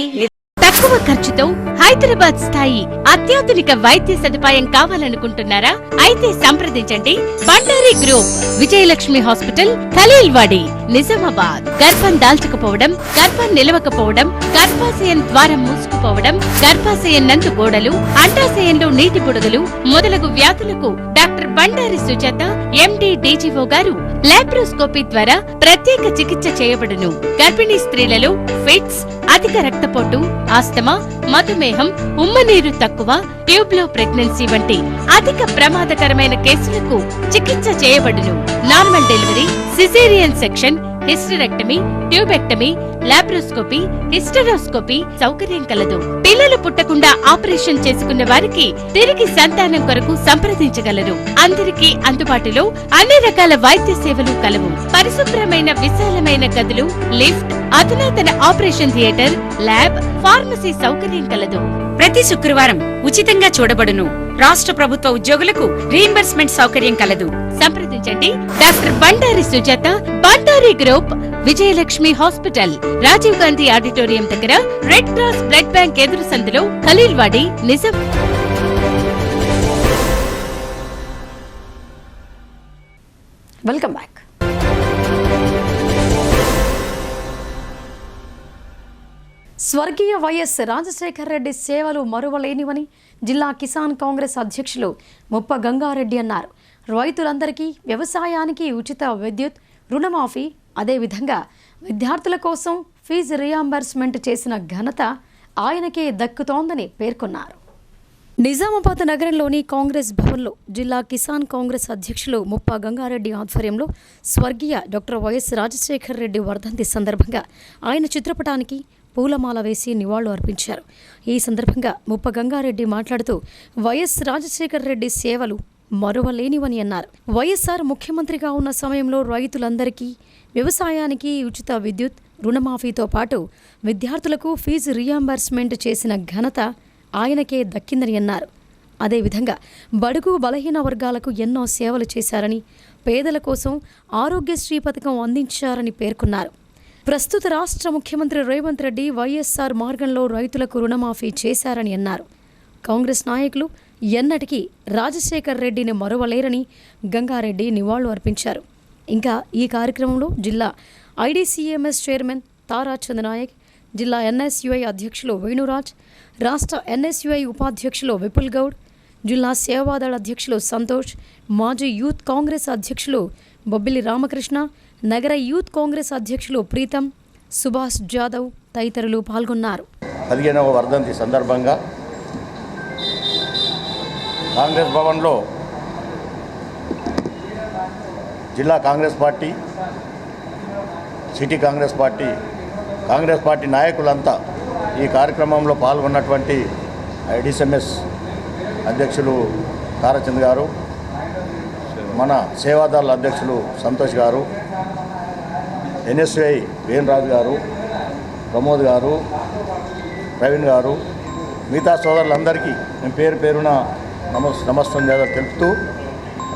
తక్కువ ఖర్చుతో హైదరాబాద్ స్థాయి అత్యాధునిక వైద్య సదుపాయం కావాలనుకుంటున్నారా? అయితే సంప్రదించండి బండారి గ్రూప్, విజయలక్ష్మి హాస్పిటల్, ఖలీల్వాడి, నిజామాబాద్. గర్భం దాల్చకపోవడం, గర్భం నిలవకపోవడం, గర్భాశయం ద్వారం మూసుకుపోవడం, గర్భాశయం నందు గోడలు, అండాశయంలో నీటి బుడగలు మొదలగు వ్యాధులకు డాక్టర్ బండారి సుజాత ఎండి డీజీఓ గారు లాప్రోస్కోపీ ద్వారా ప్రత్యేక చికిత్స చేయబడును. గర్భిణీ స్త్రీలలో ఫిట్స్, అధిక రక్తపోటు, ఆస్తమా, మధుమేహం, ఉమ్మనీరు తక్కువ, ట్యూబ్లో ప్రెగ్నెన్సీ వంటి అధిక ప్రమాదకరమైన కేసులకు చికిత్స చేయబడును. Normal delivery, caesarean section, hysterectomy, tubectomy, laparoscopy, hysteroscopy సౌకర్యం కలదు. పిల్లలు పుట్టకుండా ఆపరేషన్ చేసుకున్న వారికి తిరిగి సంతానం కొరకు సంప్రదించగలరు. అందరికీ అందుబాటులో అన్ని రకాల వైద్య సేవలు కలవు. పరిశుభ్రమైన విశాలమైన గదులు, లిఫ్ట్, అధునాతన ఆపరేషన్ థియేటర్, ల్యాబ్, ఫార్మసీ సౌకర్యం కలదు. ప్రతి శుక్రవారం ఉచితంగా చూడబడును. రాష్ట్ర ప్రభుత్వ ఉద్యోగులకు రీయింబర్స్మెంట్ సౌకర్యం కలదు. సంప్రదించండి doctor Bandari Sujatha, Bandari group, Vijayalakshmi hospital, Rajiv Gandhi auditorium దగ్గర, రెడ్ క్రాస్ బ్లడ్ బ్యాంక్ ఎదురు సందులో, ఖలీల్వాడి, నిజాం. Welcome back. స్వర్గీయ వైఎస్ రాజశేఖర రెడ్డి సేవలు మరువలేనివని జిల్లా కిసాన్ కాంగ్రెస్ అధ్యక్షులు ముప్ప గంగారెడ్డి అన్నారు. రైతులందరికీ వ్యవసాయానికి ఉచిత విద్యుత్, రుణమాఫీ, అదేవిధంగా విద్యార్థుల కోసం ఫీజు రియంబర్స్మెంట్ చేసిన ఘనత ఆయనకే దక్కుతోందని పేర్కొన్నారు. నిజామాబాద్ నగరంలోని కాంగ్రెస్ భవన్లో జిల్లా కిసాన్ కాంగ్రెస్ అధ్యక్షులు ముప్ప గంగారెడ్డి ఆధ్వర్యంలో స్వర్గీయ డాక్టర్ వైఎస్ రాజశేఖర రెడ్డి వర్ధంతి సందర్భంగా ఆయన చిత్రపటానికి పూలమాల వేసి నివాళులు అర్పించారు. ఈ సందర్భంగా ముప్ప గంగారెడ్డి మాట్లాడుతూ వైఎస్ రాజశేఖర రెడ్డి సేవలు మరువలేనివని అన్నారు. వైఎస్ఆర్ ముఖ్యమంత్రిగా ఉన్న సమయంలో రైతులందరికీ వ్యవసాయానికి ఉచిత విద్యుత్, రుణమాఫీతో పాటు విద్యార్థులకు ఫీజు రియంబర్స్మెంట్ చేసిన ఘనత ఆయనకే దక్కిందని అన్నారు. అదేవిధంగా బడుగు బలహీన వర్గాలకు ఎన్నో సేవలు చేశారని, పేదల కోసం ఆరోగ్యశ్రీ పథకం అందించారని పేర్కొన్నారు. ప్రస్తుత రాష్ట్ర ముఖ్యమంత్రి రేవంత్ రెడ్డి వైఎస్ఆర్ మార్గంలో రైతులకు రుణమాఫీ చేశారని అన్నారు. కాంగ్రెస్ నాయకులు ఎన్నటికీ రాజశేఖర్ రెడ్డిని మరువలేరని గంగారెడ్డి నివాళులు అర్పించారు. ఇంకా ఈ కార్యక్రమంలో జిల్లా ఐడీసీఎంఎస్ చైర్మన్ తారా చంద్రనాయక్, జిల్లా ఎన్ఎస్యుఐ అధ్యక్షులు వేణురాజ్, రాష్ట్ర ఎన్ఎస్యుఐ ఉపాధ్యక్షులు విపుల్ గౌడ్, జిల్లా సేవాదళ అధ్యక్షులు సంతోష్, మాజీ యూత్ కాంగ్రెస్ అధ్యక్షులు బొబ్బిలి రామకృష్ణ, నగర యూత్ కాంగ్రెస్ అధ్యక్షులు ప్రీతం, సుభాష్ జాదవ్ తదితరులు పాల్గొన్నారు. 15వ వర్ధంతి సందర్భంగా కాంగ్రెస్ భవన్లో జిల్లా Congress party, city Congress party నాయకులంతా ఈ కార్యక్రమంలో పాల్గొన్నటువంటి ఐడీసీఎంఎస్ అధ్యక్షులు తారాచంద్ గారు, మన సేవాదారుల అధ్యక్షులు సంతోష్ గారు, ఎన్ఎస్ఐ వేణురాజు గారు, ప్రమోద్ గారు, ప్రవీణ్ గారు, మిగతా సోదరులందరికీ నేను పేరు పేరున నమస్కారం తెలుపుతూ,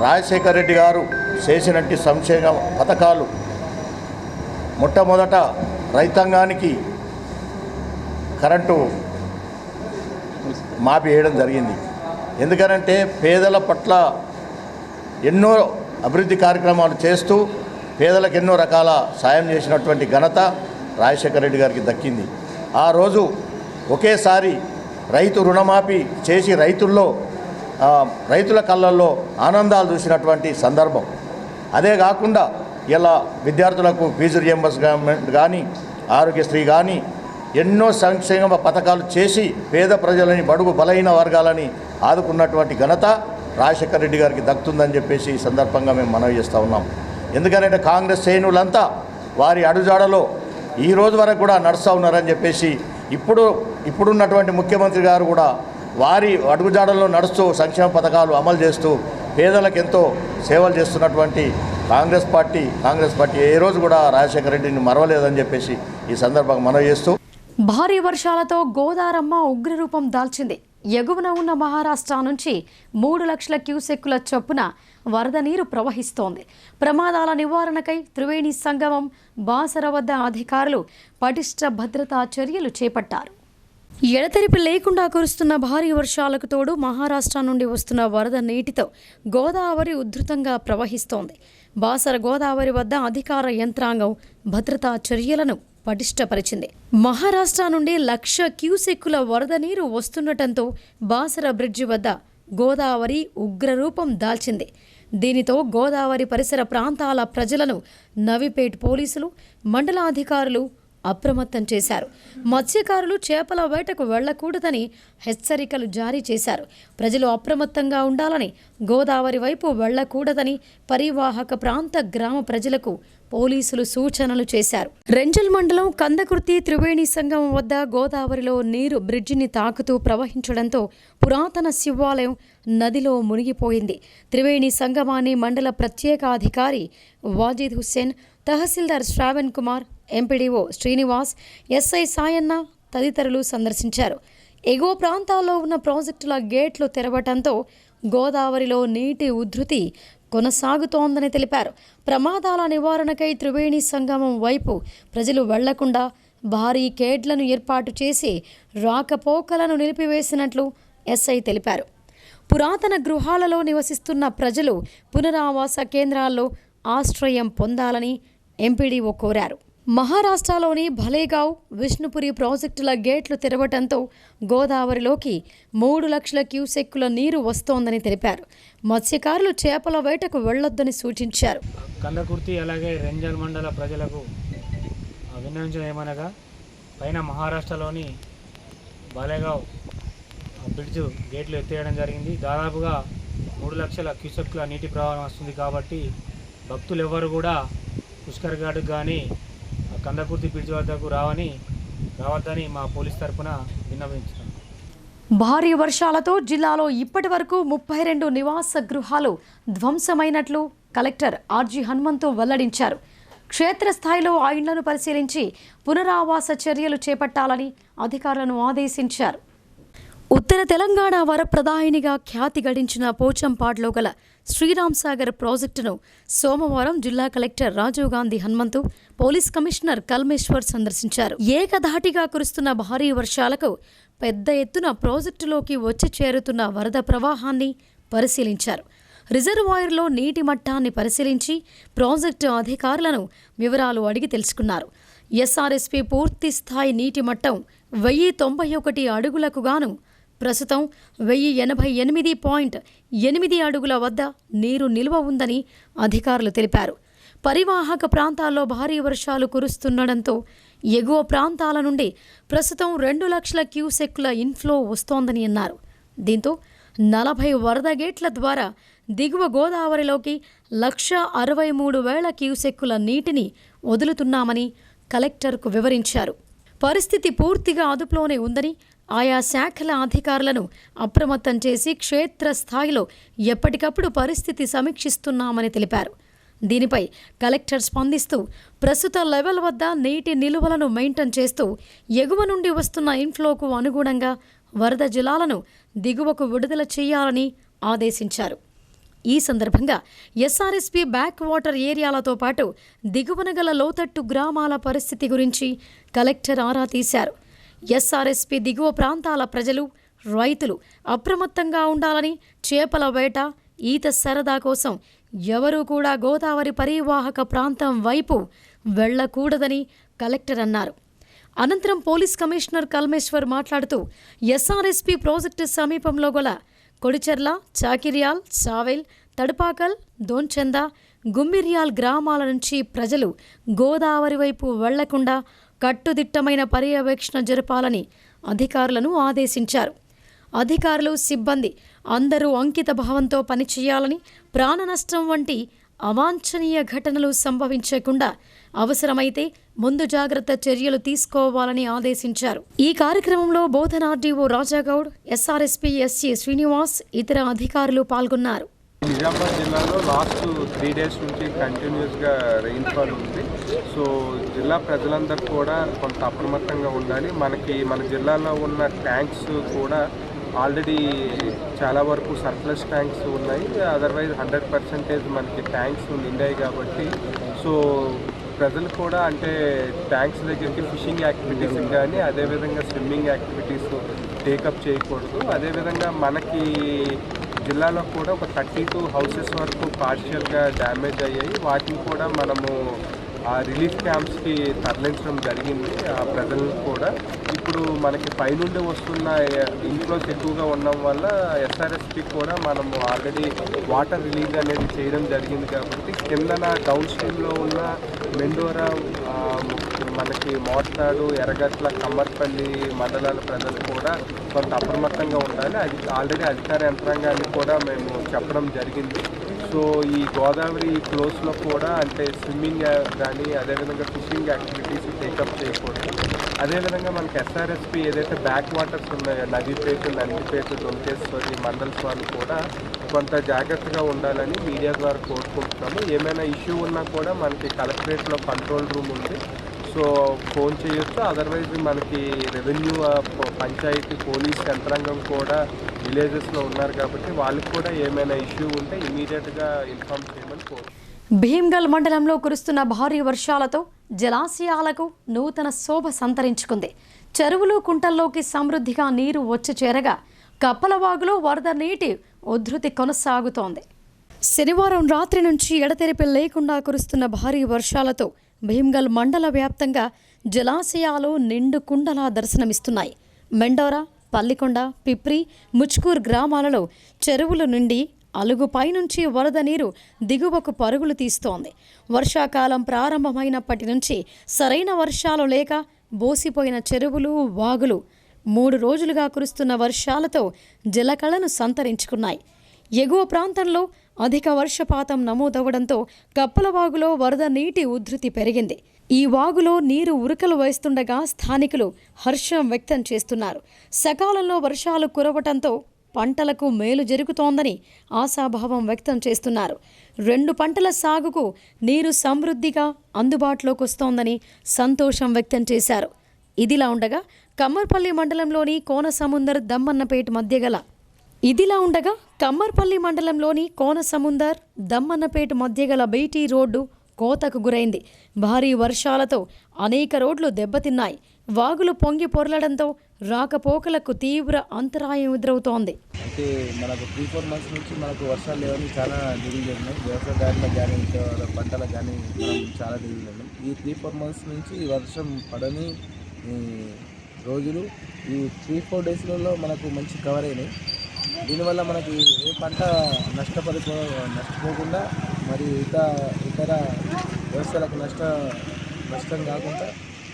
రాజశేఖర రెడ్డి గారు చేసినట్టు సంక్షేమ పథకాలు మొట్టమొదట రైతాంగానికి కరెంటు మాఫీ వేయడం జరిగింది. ఎందుకనంటే పేదల పట్ల ఎన్నో అభివృద్ధి కార్యక్రమాలు చేస్తూ పేదలకు ఎన్నో రకాల సాయం చేసినటువంటి ఘనత రాజశేఖర రెడ్డి గారికి దక్కింది. ఆ రోజు ఒకేసారి రైతు రుణమాఫీ చేసి రైతుల కళ్ళల్లో ఆనందాలు చూసినటువంటి సందర్భం. అదే కాకుండా ఇలా విద్యార్థులకు ఫీజు రియంబర్స్మెంట్ కానీ, ఆరోగ్యశ్రీ కానీ ఎన్నో సంక్షేమ పథకాలు చేసి పేద ప్రజలని, బడుగు బలహీన వర్గాలని ఆదుకున్నటువంటి ఘనత రాజశేఖర రెడ్డి గారికి దక్కుతుందని చెప్పేసి ఈ సందర్భంగా మేము మనవి చేస్తూ ఉన్నాం. ఎందుకంటే కాంగ్రెస్ శ్రేణులంతా వారి అడుగుజాడలో ఈ రోజు వరకు కూడా నడుస్తూ ఉన్నారని చెప్పేసి ఇప్పుడున్నటువంటి ముఖ్యమంత్రి గారు కూడా వారి అడుగుజాడల్లో నడుస్తూ సంక్షేమ పథకాలు అమలు చేస్తూ పేదలకు ఎంతో సేవలు చేస్తున్నటువంటి కాంగ్రెస్ పార్టీ ఏ రోజు కూడా రాజశేఖర రెడ్డిని మరవలేదని చెప్పేసి ఈ సందర్భంగా మనవి చేస్తూ భారీ వర్షాలతో గోదారమ్మ ఉగ్రరూపం దాల్చింది. ఎగువన ఉన్న మహారాష్ట్ర నుంచి 3 లక్షల క్యూసెక్కుల చొప్పున వరద నీరు ప్రవహిస్తోంది. ప్రమాదాల నివారణకై త్రివేణి సంగమం బాసర వద్ద అధికారులు పటిష్ట భద్రతా చర్యలు చేపట్టారు. ఎడతెరిపి లేకుండా కురుస్తున్న భారీ వర్షాలకు తోడు మహారాష్ట్ర నుండి వస్తున్న వరద నీటితో గోదావరి ఉధృతంగా ప్రవహిస్తోంది. బాసర గోదావరి వద్ద అధికార యంత్రాంగం భద్రతా చర్యలను పటిష్టపరిచింది. మహారాష్ట్ర నుండి 1,00,000 క్యూసెక్కుల వరద నీరు వస్తుండటంతో బాసర బ్రిడ్జి వద్ద గోదావరి ఉగ్రరూపం దాల్చింది. దీనితో గోదావరి పరిసర ప్రాంతాల ప్రజలను నవిపేట్ పోలీసులు, మండలాధికారులు అప్రమత్తం చేశారు. మత్స్యకారులు చేపల వేటకు వెళ్లకూడదని హెచ్చరికలు జారీ చేశారు. ప్రజలు అప్రమత్తంగా ఉండాలని, గోదావరి వైపు వెళ్లకూడదని పరివాహక ప్రాంత గ్రామ ప్రజలకు పోలీసులు సూచనలు చేశారు. రెంజల్ మండలం కందకుర్తి త్రివేణి సంగమం వద్ద గోదావరిలో నీరు బ్రిడ్జిని తాకుతూ ప్రవహించడంతో పురాతన శివాలయం నదిలో మునిగిపోయింది. త్రివేణి సంగమాన్ని మండల ప్రత్యేకాధికారి వాజిద్ హుస్సేన్, తహసీల్దార్ శ్రావణ్ కుమార్, ఎంపీడీఓ శ్రీనివాస్, ఎస్ఐ సాయన్న తదితరులు సందర్శించారు. ఎగువ ప్రాంతాల్లో ఉన్న ప్రాజెక్టుల గేట్లు తెరవటంతో గోదావరిలో నీటి ఉధృతి కొనసాగుతోందని తెలిపారు. ప్రమాదాల నివారణకై త్రివేణి సంగమం వైపు ప్రజలు వెళ్లకుండా భారీ గేట్లను ఏర్పాటు చేసి రాకపోకలను నిలిపివేసినట్లు ఎస్ఐ తెలిపారు. పురాతన గృహాలలో నివసిస్తున్న ప్రజలు పునరావాస కేంద్రాల్లో ఆశ్రయం పొందాలని ఎంపీడీఓ కోరారు. మహారాష్ట్రలోని భలేగావ్, విష్ణుపురి ప్రాజెక్టుల గేట్లు తెరవటంతో గోదావరిలోకి 3 లక్షల క్యూసెక్కుల నీరు వస్తోందని తెలిపారు. మత్స్యకారులు చేపల వేటకు వెళ్లొద్దని సూచించారు. కందకుర్తి అలాగే రెంజల్ మండల ప్రజలకు విన్నవించడం ఏమనగా, పైన మహారాష్ట్రలోని బాలేగావ్ బ్రిడ్జ్ గేట్లు ఎత్తేయడం జరిగింది. దాదాపుగా 3 లక్షల క్యూసెక్కుల నీటి ప్రవాహం వస్తుంది. కాబట్టి భక్తులు ఎవరు కూడా పుష్కర్ ఘాట్కు కానీ కందకుర్తి బ్రిడ్జ్ వద్దకు రావద్దని మా పోలీస్ తరఫున విన్నవించుతాం. భారీ వర్షాలతో జిల్లాలో ఇప్పటి వరకు 32 నివాస గృహాలు ధ్వంసమైనట్లు కలెక్టర్ ఆర్జీ హనుమంతు వెల్లడించారు. క్షేత్రస్థాయిలో ఆ ఇళ్లను పరిశీలించి పునరావాస చర్యలు చేపట్టాలని అధికారులను ఆదేశించారు. ఉత్తర తెలంగాణ వరప్రదాయినిగా ఖ్యాతి గడించిన పోచంపాడ్లో గల శ్రీరామ్ సాగర్ ప్రాజెక్టును సోమవారం జిల్లా collector Rajiv Gandhi Hanumanthu, police commissioner Kalmeshwar సందర్శించారు. ఏకధాటిగా కురుస్తున్న భారీ వర్షాలకు పెద్ద ఎత్తున ప్రాజెక్టులోకి వచ్చి చేరుతున్న వరద ప్రవాహాన్ని పరిశీలించారు. రిజర్వాయర్లో నీటి మట్టాన్ని పరిశీలించి ప్రాజెక్టు అధికారులను వివరాలు అడిగి తెలుసుకున్నారు. ఎస్ఆర్ఎస్పీ పూర్తి స్థాయి నీటి మట్టం 1091 అడుగులకు గాను ప్రస్తుతం 1088.8 అడుగుల వద్ద నీరు నిల్వ ఉందని అధికారులు తెలిపారు. పరివాహక ప్రాంతాల్లో భారీ వర్షాలు కురుస్తుండటంతో ఎగువ ప్రాంతాల నుండి ప్రస్తుతం 2 లక్షల క్యూసెక్కుల ఇన్ఫ్లో వస్తోందని అన్నారు. దీంతో 40 వరద గేట్ల ద్వారా దిగువ గోదావరిలోకి 1,63,000 క్యూసెక్కుల నీటిని వదులుతున్నామని కలెక్టర్కు వివరించారు. పరిస్థితి పూర్తిగా అదుపులోనే ఉందని, ఆయా శాఖల అధికారులను అప్రమత్తం చేసి క్షేత్రస్థాయిలో ఎప్పటికప్పుడు పరిస్థితి సమీక్షిస్తున్నామని తెలిపారు. దీనిపై కలెక్టర్ స్పందిస్తూ ప్రస్తుత లెవెల్ వద్ద నీటి నిలువలను మెయింటైన్ చేస్తూ ఎగువ నుండి వస్తున్న ఇన్ఫ్లోకు అనుగుణంగా వరద జలాలను దిగువకు విడుదల చేయాలని ఆదేశించారు. ఈ సందర్భంగా ఎస్ఆర్ఎస్పీ బ్యాక్ వాటర్ ఏరియాలతో పాటు దిగువన గల లోతట్టు గ్రామాల పరిస్థితి గురించి కలెక్టర్ ఆరా తీశారు. ఎస్ఆర్ఎస్పీ దిగువ ప్రాంతాల ప్రజలు, రైతులు అప్రమత్తంగా ఉండాలని, చేపల వేట, ఈత సరదా కోసం ఎవరూ కూడా గోదావరి పరివాహక ప్రాంతం వైపు వెళ్లకూడదని కలెక్టర్ అన్నారు. అనంతరం పోలీస్ కమిషనర్ కల్మేశ్వర్ మాట్లాడుతూ ఎస్ఆర్ఎస్పీ ప్రాజెక్టు సమీపంలో గల కొడిచెర్ల, చాకిర్యాల్, సావేల్, తడపాకల్, దోన్చంద, గుమ్మిర్యాల్ గ్రామాల నుంచి ప్రజలు గోదావరి వైపు వెళ్లకుండా కట్టుదిట్టమైన పర్యవేక్షణ జరపాలని అధికారులను ఆదేశించారు. అధికారులు, సిబ్బంది అందరూ అంకిత భావంతో పనిచేయాలని, ప్రాణ నష్టం వంటి అవాంఛనీయ ఘటనలు సంభవించకుండా అవసరమైతే ముందు జాగ్రత్త చర్యలు తీసుకోవాలని ఆదేశించారు. ఈ కార్యక్రమంలో బోధన RDO Raja Goud, SRSP SC Srinivas, ఇతర అధికారులు పాల్గొన్నారు. నిజామాబాద్ జిల్లాలో లాస్ట్ 3 days నుంచి కంటిన్యూస్గా రెయిన్ఫాల్ ఉంది. సో జిల్లా ప్రజలందరూ కూడా కొంత అప్రమత్తంగా ఉండాలి. మన జిల్లాలో ఉన్న ట్యాంక్స్ కూడా ఆల్రెడీ చాలా వరకు సర్ప్లస్ ట్యాంక్స్ ఉన్నాయి. అదర్వైజ్ 100% మనకి ట్యాంక్స్ నిండాయి కాబట్టి సో ప్రజలు కూడా అంటే ట్యాంక్స్ దగ్గరికి ఫిషింగ్ యాక్టివిటీస్ కానీ అదేవిధంగా స్విమ్మింగ్ యాక్టివిటీస్ టేకప్ చేయకూడదు. అదేవిధంగా మనకి జిల్లాలో కూడా ఒక 32 houses వరకు పార్షియల్గా డ్యామేజ్ అయ్యాయి. వాటిని కూడా మనము ఆ రిలీఫ్ క్యాంప్స్కి తరలించడం జరిగింది. ఆ ప్రజలను కూడా ఇప్పుడు మనకి పైనుండి వస్తున్న ఇన్ఫ్లోస్ ఎక్కువగా ఉండడం వల్ల ఎస్ఆర్ఎస్పీ కూడా మనము ఆల్రెడీ వాటర్ రిలీజ్ అనేది చేయడం జరిగింది. కాబట్టి కిందన డౌన్ స్ట్రీమ్లో ఉన్న మెండోరా, మనకి మోర్తాడు, ఎర్రగట్ల, కమ్మర్పల్లి మండలాల ప్రజలు కూడా కొంత అప్రమత్తంగా ఉండాలి. అది ఆల్రెడీ అధికార యంత్రాంగాన్ని కూడా మేము చెప్పడం జరిగింది. సో ఈ గోదావరి ఫ్లోస్లో కూడా అంటే స్విమ్మింగ్ కానీ అదేవిధంగా ఫిషింగ్ యాక్టివిటీస్ టేకప్ చేయకూడదు. అదేవిధంగా మనకి ఎస్ఆర్ఎస్పీ ఏదైతే బ్యాక్ వాటర్స్ ఉన్నాయో నవీపేట, నందిపేట, దొంకేశ్వరి మండల్స్ వాళ్ళు కూడా కొంత జాగ్రత్తగా ఉండాలని మీడియా ద్వారా కోరుకుంటున్నాము. ఏమైనా ఇష్యూ ఉన్నా కూడా మనకి కలెక్టరేట్లో కంట్రోల్ రూమ్ ఉంది. సో ఫోన్ చేయొచ్చు. అదర్వైజ్ మనకి రెవెన్యూ, పంచాయతీ, పోలీస్ యంత్రాంగం కూడా విలేజెస్లో ఉన్నారు కాబట్టి వాళ్ళకి కూడా ఏమైనా ఇష్యూ ఉంటే ఇమీడియట్గా ఇన్ఫార్మ్ చేయమని కోరుతున్నాం. భీమ్గల్ మండలంలో కురుస్తున్న భారీ వర్షాలతో జలాశయాలకు నూతన శోభ సంతరించుకుంది. చెరువులు, కుంటల్లోకి సమృద్ధిగా నీరు వచ్చి చేరగా కప్పలవాగులో వరద నీటి ఉధృతి కొనసాగుతోంది. శనివారం రాత్రి నుంచి ఎడతెరిపి లేకుండా కురుస్తున్న భారీ వర్షాలతో భీమ్గల్ మండల వ్యాప్తంగా జలాశయాలు నిండు కుండలా దర్శనమిస్తున్నాయి. మెండోరా, పల్లికొండ, పిప్రి, ముచ్కూర్ గ్రామాలలో చెరువుల నుండి అలుగుపై నుంచి వరద నీరు దిగువకు పరుగులు తీస్తోంది. వర్షాకాలం ప్రారంభమైనప్పటి నుంచి సరైన వర్షాలు లేక బోసిపోయిన చెరువులు, వాగులు 3 రోజులుగా కురుస్తున్న వర్షాలతో జలకళను సంతరించుకున్నాయి. ఎగువ ప్రాంతంలో అధిక వర్షపాతం నమోదవడంతో కప్పలవాగులో వరద నీటి ఉధృతి పెరిగింది. ఈ వాగులో నీరు ఉరకలు వేస్తుండగా స్థానికులు హర్షం వ్యక్తం చేస్తున్నారు. సకాలంలో వర్షాలు కురవటంతో పంటలకు మేలు జరుగుతోందని ఆశాభావం వ్యక్తం చేస్తున్నారు. 2 పంటల సాగుకు నీరు సమృద్ధిగా అందుబాటులోకి వస్తోందని సంతోషం వ్యక్తం చేశారు. ఇదిలా ఉండగా కమ్మర్పల్లి మండలంలోని కోనసముందర్ దమ్మన్నపేట మధ్య గల బీటీ రోడ్డు కోతకు గురైంది. భారీ వర్షాలతో అనేక రోడ్లు దెబ్బతిన్నాయి. వాగులు పొంగి పొరలడంతో రాకపోకలకు తీవ్ర అంతరాయం ఎదురవుతోంది. అయితే మనకు 3-4 months నుంచి మనకు వర్షాలు లేవని చాలా దిగులు ఉన్నాయి. వ్యవసాయదారులకు కానీ పంటలకు కానీ మనం చాలా దిగులు ఉన్నాం. ఈ 3-4 months నుంచి వర్షం పడని రోజులు ఈ 3-4 daysలలో మనకు మంచి కవర్ అయినాయి. దీనివల్ల మనకి ఏ పంట నష్టపోకుండా మరి ఇతర వ్యవస్థలకు నష్టం కాకుండా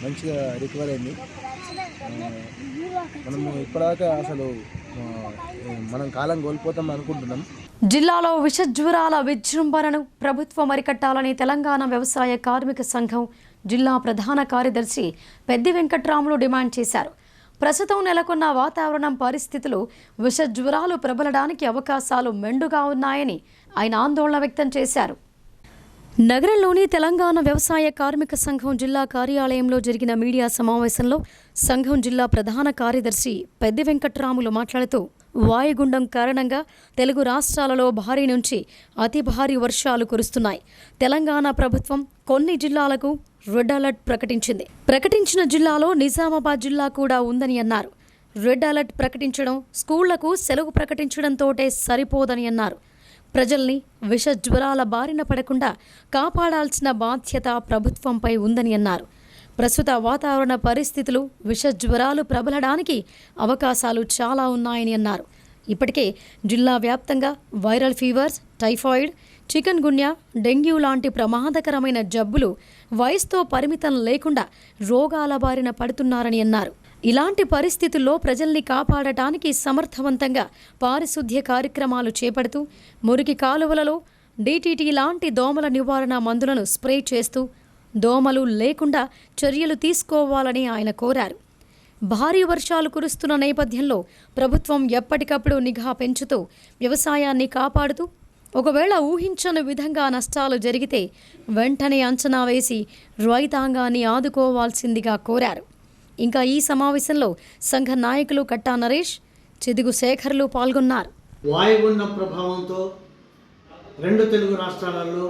మంచిగా రికవర్ అయింది. మనము ఇప్పటిదాకా అసలు మనం కాలం కోల్పోతాం అనుకుంటున్నాం. జిల్లాలో విషజ్వరాల విజృంభణను ప్రభుత్వం అరికట్టాలని తెలంగాణ వ్యవసాయ కార్మిక సంఘం జిల్లా ప్రధాన కార్యదర్శి పెద్ది వెంకట్రాములు డిమాండ్ చేశారు. ప్రస్తుతం నెలకొన్న వాతావరణం పరిస్థితులు విషజ్వరాలు ప్రబలడానికి అవకాశాలు మెండుగా ఉన్నాయని ఆయన ఆందోళన వ్యక్తం చేశారు. నగరంలోని తెలంగాణ వ్యవసాయ కార్మిక సంఘం జిల్లా కార్యాలయంలో జరిగిన మీడియా సమావేశంలో సంఘం జిల్లా ప్రధాన కార్యదర్శి పెద్ది వెంకట్రాములు మాట్లాడుతూ వాయుగుండం కారణంగా తెలుగు రాష్ట్రాలలో భారీ నుంచి అతి భారీ వర్షాలు కురుస్తున్నాయి. తెలంగాణ ప్రభుత్వం కొన్ని జిల్లాలకు రెడ్ అలర్ట్ ప్రకటించిన జిల్లాలో నిజామాబాద్ జిల్లా కూడా ఉందని అన్నారు. రెడ్ అలర్ట్ ప్రకటించడం, స్కూళ్లకు సెలవు ప్రకటించడంతోటే సరిపోదని అన్నారు. ప్రజల్ని విష జ్వరాల బారిన పడకుండా కాపాడాల్సిన బాధ్యత ప్రభుత్వంపై ఉందని అన్నారు. ప్రస్తుత వాతావరణ పరిస్థితులు విష జ్వరాలు ప్రబలడానికి అవకాశాలు చాలా ఉన్నాయని అన్నారు. ఇప్పటికే జిల్లా వ్యాప్తంగా viral fevers, typhoid, chikungunya, dengue లాంటి ప్రమాదకరమైన జబ్బులు వయసుతో పరిమితం లేకుండా రోగాల బారిన పడుతున్నారని అన్నారు. ఇలాంటి పరిస్థితుల్లో ప్రజల్ని కాపాడటానికి సమర్థవంతంగా పారిశుద్ధ్య కార్యక్రమాలు చేపడుతూ మురికి కాలువలలో DTT లాంటి దోమల నివారణ మందులను స్ప్రే చేస్తూ దోమలు లేకుండా చర్యలు తీసుకోవాలని ఆయన కోరారు. భారీ వర్షాలు కురుస్తున్న నేపథ్యంలో ప్రభుత్వం ఎప్పటికప్పుడు నిఘా పెంచుతూ వ్యవసాయాన్ని కాపాడుతూ ఒకవేళ ఊహించని విధంగా నష్టాలు జరిగితే వెంటనే అంచనా వేసి రైతాంగాన్ని ఆదుకోవాల్సిందిగా కోరారు. ఇంకా ఈ సమావేశంలో సంఘ నాయకులు కట్టా నరేష్, చిదుగు శేఖర్లు పాల్గొన్నారు. వాయుగుండం ప్రభావంతో 2 తెలుగు రాష్ట్రాలలో